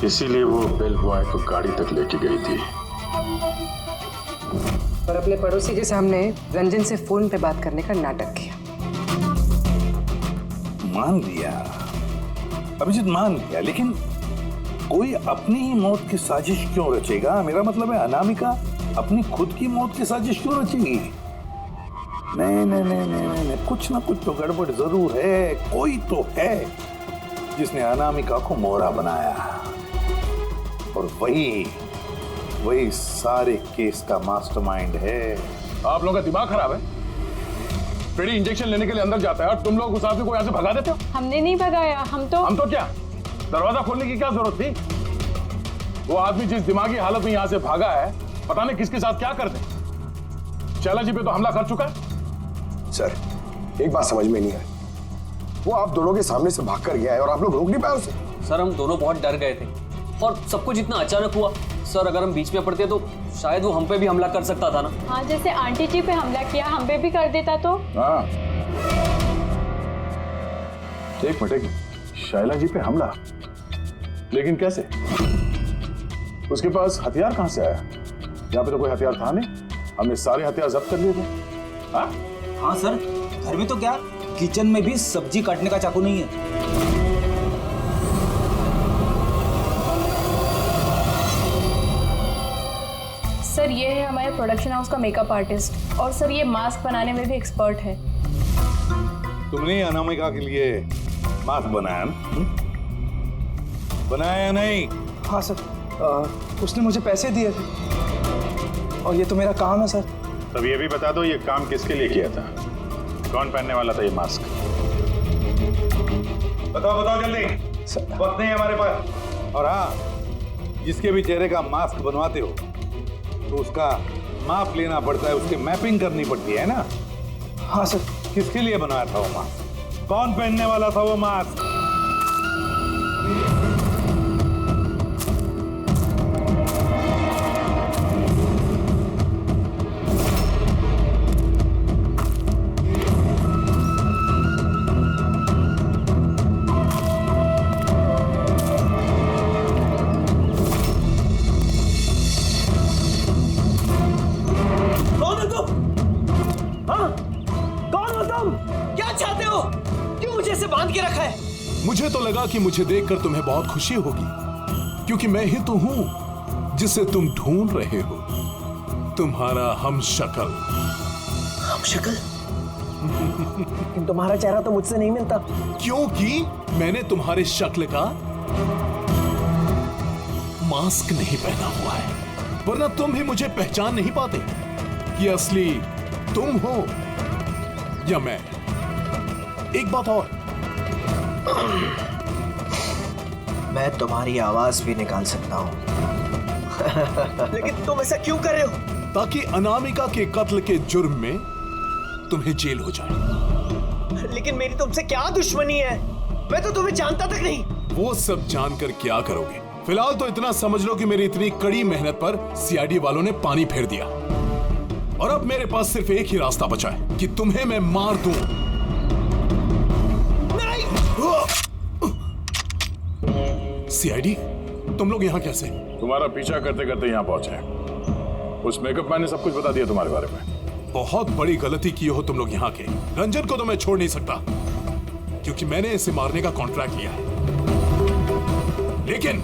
इसीलिए वो बेल बॉय को गाड़ी तक लेके गई थी और अपने पड़ोसी के सामने रंजन से फोन पे बात करने का नाटक किया। मान लिया अभिजीत, मान लिया, लेकिन कोई अपनी ही मौत की साजिश क्यों रचेगा? मेरा मतलब है अनामिका अपनी खुद की मौत की साजिश क्यों रचेगी? नहीं नहीं नहीं नहीं नहीं, कुछ ना कुछ तो गड़बड़ जरूर है। कोई तो है जिसने अनामिका को मोहरा बनाया, और वही सारे केस का मास्टरमाइंड है। आप लोगों का दिमाग खराब है। फ्रेडी इंजेक्शन लेने के लिए अंदर जाता है और तुम लोग उस आदमी को यहाँ से भगा देते हो। हमने नहीं भगाया, हम तो क्या दरवाजा खोलने की क्या जरूरत थी? वो आदमी जिस दिमागी हालत में यहाँ से भागा है, पता नहीं किसके साथ क्या कर दे। शैला जी पे तो हमला कर चुका है। सर, एक बात समझ में नहीं आई, वो आप दोनों के सामने से भाग कर गया है और आप लोग रोक नहीं पाए उसे। सर हम दोनों बहुत डर गए थे और सब कुछ इतना अचानक हुआ। सर अगर हम बीच में पड़ते तो शायद वो हम पे भी हमला कर सकता था ना। हाँ, जैसे आंटी जी पे हमला किया हम पे भी कर देता तो। हाँ, एक मिनट, शायला जी पे हमला, लेकिन कैसे? उसके पास हथियार कहां से आया? यहाँ पे तो कोई हथियार था नहीं, हमने सारे हथियार जब्त कर लिए थे। हाँ सर, घर में तो क्या, किचन में भी सब्जी काटने का चाकू नहीं है। सर ये है हमारे प्रोडक्शन हाउस का मेकअप आर्टिस्ट और सर ये मास्क बनाने में भी एक्सपर्ट है। तुमने अनामिका के लिए मास्क बनाया ना? बनाया या नहीं? हाँ सर, उसने मुझे पैसे दिए थे और ये तो मेरा काम है सर। तब ये भी बता दो, ये काम किसके लिए किया था? कौन पहनने वाला था ये मास्क? बताओ बताओ जल्दी, वक्त नहीं है हमारे पास। और हाँ, जिसके भी चेहरे का मास्क बनवाते हो तो उसका माप लेना पड़ता है, उसकी मैपिंग करनी पड़ती है ना? हाँ सर। किसके लिए बनाया था वो मास्क? कौन पहनने वाला था वो मास्क? मुझे तो लगा कि मुझे देखकर तुम्हें बहुत खुशी होगी, क्योंकि मैं ही तो हूं जिसे तुम ढूंढ रहे हो, तुम्हारा हमशक्ल। हमशक्ल? तुम्हारा चेहरा तो मुझसे नहीं मिलता। क्योंकि मैंने तुम्हारे शक्ल का मास्क नहीं पहना हुआ है, वरना तुम भी मुझे पहचान नहीं पाते कि असली तुम हो या मैं। एक बात और, मैं तुम्हारी आवाज भी निकाल सकता हूं। लेकिन तुम ऐसा क्यों कर रहे हो? ताकि अनामिका के कत्ल के जुर्म में तुम्हें जेल हो जाए। लेकिन मेरी तुमसे क्या दुश्मनी है? मैं तो तुम्हें जानता तक नहीं। वो सब जानकर क्या करोगे? फिलहाल तो इतना समझ लो कि मेरी इतनी कड़ी मेहनत पर सीआईडी वालों ने पानी फेर दिया, और अब मेरे पास सिर्फ एक ही रास्ता बचा है कि तुम्हें मैं मार दूं। सीआईडी, तुम लोग यहाँ कैसे? तुम्हारा पीछा करते करते यहाँ पहुंचे। उस मेकअप मैन ने सब कुछ बता दिया तुम्हारे बारे में। बहुत बड़ी गलती की हो तुम लोग यहाँ के। रंजन को तो मैं छोड़ नहीं सकता, क्योंकि मैंने इसे मारने का कॉन्ट्रैक्ट लिया है। लेकिन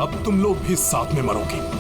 अब तुम लोग भी साथ में मरोगे।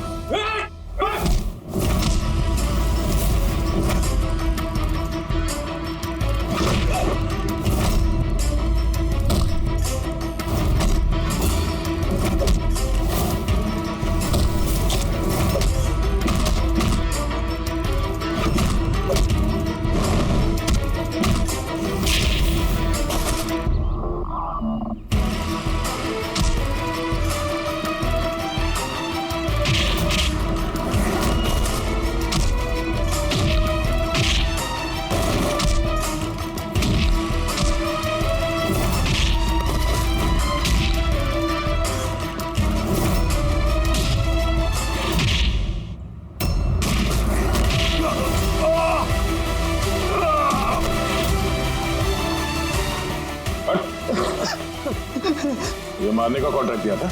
ये मारने का कॉन्ट्रैक्ट दिया था?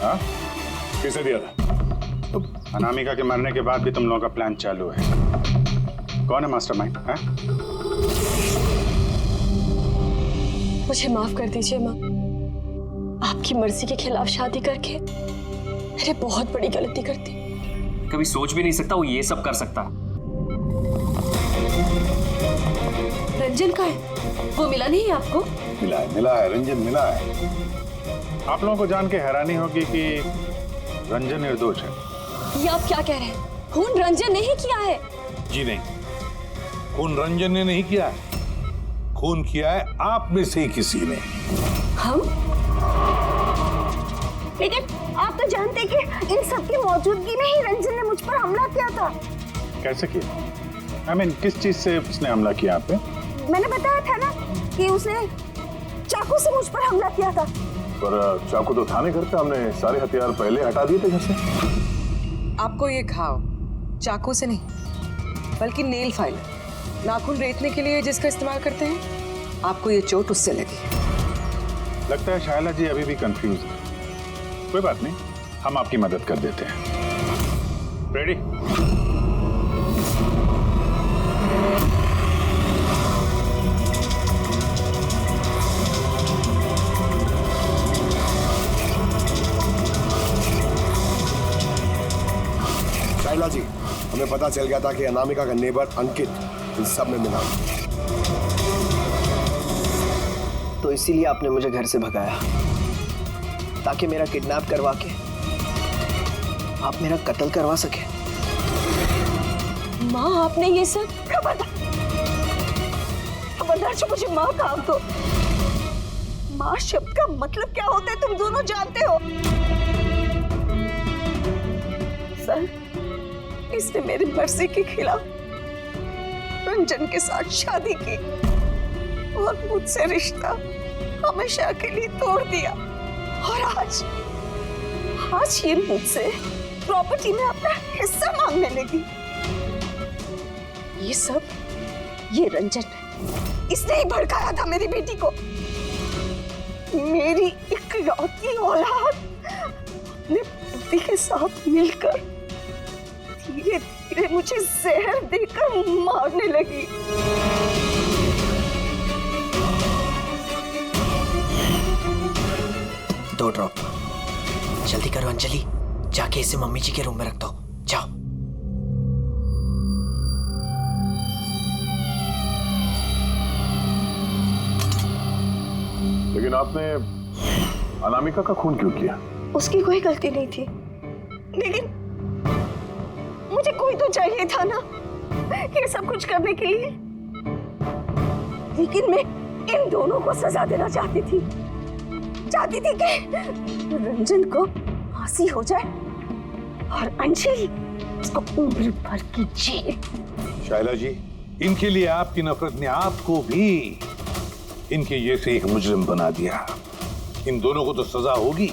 हाँ? किसने दिया था? अनामिका के मरने के बाद भी तुम लोगों का प्लान चालू है। कौन है मास्टरमाइंड? मुझे माफ कर दीजिए माँ। आपकी मर्जी के खिलाफ शादी करके मैंने बहुत बड़ी गलती कर दी। कभी सोच भी नहीं सकता वो ये सब कर सकता। रंजन का है? वो मिला नहीं आपको? मिला है रंजन, मिला है। आप लोगों को जान के हैरानी होगी कि रंजन निर्दोष है। ये आप क्या कह रहे हैं? खून रंजन ने ही किया है? जी नहीं, खून रंजन ने नहीं किया है, खून किया है आप में से ही किसी ने। हम? लेकिन आप तो जानते कि इन सब की मौजूदगी में ही रंजन ने मुझ पर हमला किया था। कैसे किया? I mean, किस चीज से उसने हमला किया आप पे? मैंने बताया था ना कि उसने चाकू से मुझ पर हमला किया था। पर चाकू तो थाने घर पे, हमने सारे हथियार पहले हटा दिए थे घर से। आपको ये घाव चाकू से नहीं बल्कि नेल फाइल, नाखून रेतने के लिए जिसका इस्तेमाल करते हैं, आपको ये चोट उससे लगी। लगता है शायला जी अभी भी कंफ्यूज है। कोई बात नहीं, हम आपकी मदद कर देते हैं। रेडी? शाइला जी, हमें पता चल गया था कि अनामिका का नेबर अंकित इन सब में मिला, तो इसीलिए आपने मुझे घर से भगाया ताकि मेरा किडनैप करवा के आप मेरा कत्ल करवा सके। माँ, आपने ये सब खबरदार जो मुझे माँ कहा तो। माँ शब्द का मतलब क्या होता है तुम दोनों जानते हो। सर, इसने मेरी मर्जी के खिलाफ रंजन के साथ शादी की और मुझसे रिश्ता हमेशा के लिए तोड़ दिया, और आज ये मुझसे प्रॉपर्टी में अपना हिस्सा मांगने लगी। ये सब ये रंजन, इसने ही भड़काया था मेरी बेटी को। मेरी इकलौती औलाद अपने पति के साथ मिलकर धीरे धीरे मुझे जहर देकर मारने लगी। दो ड्रॉप जल्दी करो अंजलि, जाके इसे मम्मी जी के रूम में रख दो। जाओ। लेकिन आपने अनामिका का खून क्यों किया? उसकी कोई गलती नहीं थी, लेकिन मुझे कोई तो चाहिए था ना ये सब कुछ करने के लिए। लेकिन मैं इन दोनों को सजा देना चाहती थी कि रंजन को फांसी हो जाए और अंजलि उसको उम्र भर की जेल। शाइला जी, इनके लिए आपकी नफरत ने आपको भी इनके जैसे एक मुजरिम बना दिया। इन दोनों को तो सजा होगी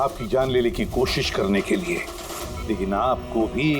आपकी जान लेने की कोशिश करने के लिए, लेकिन आपको भी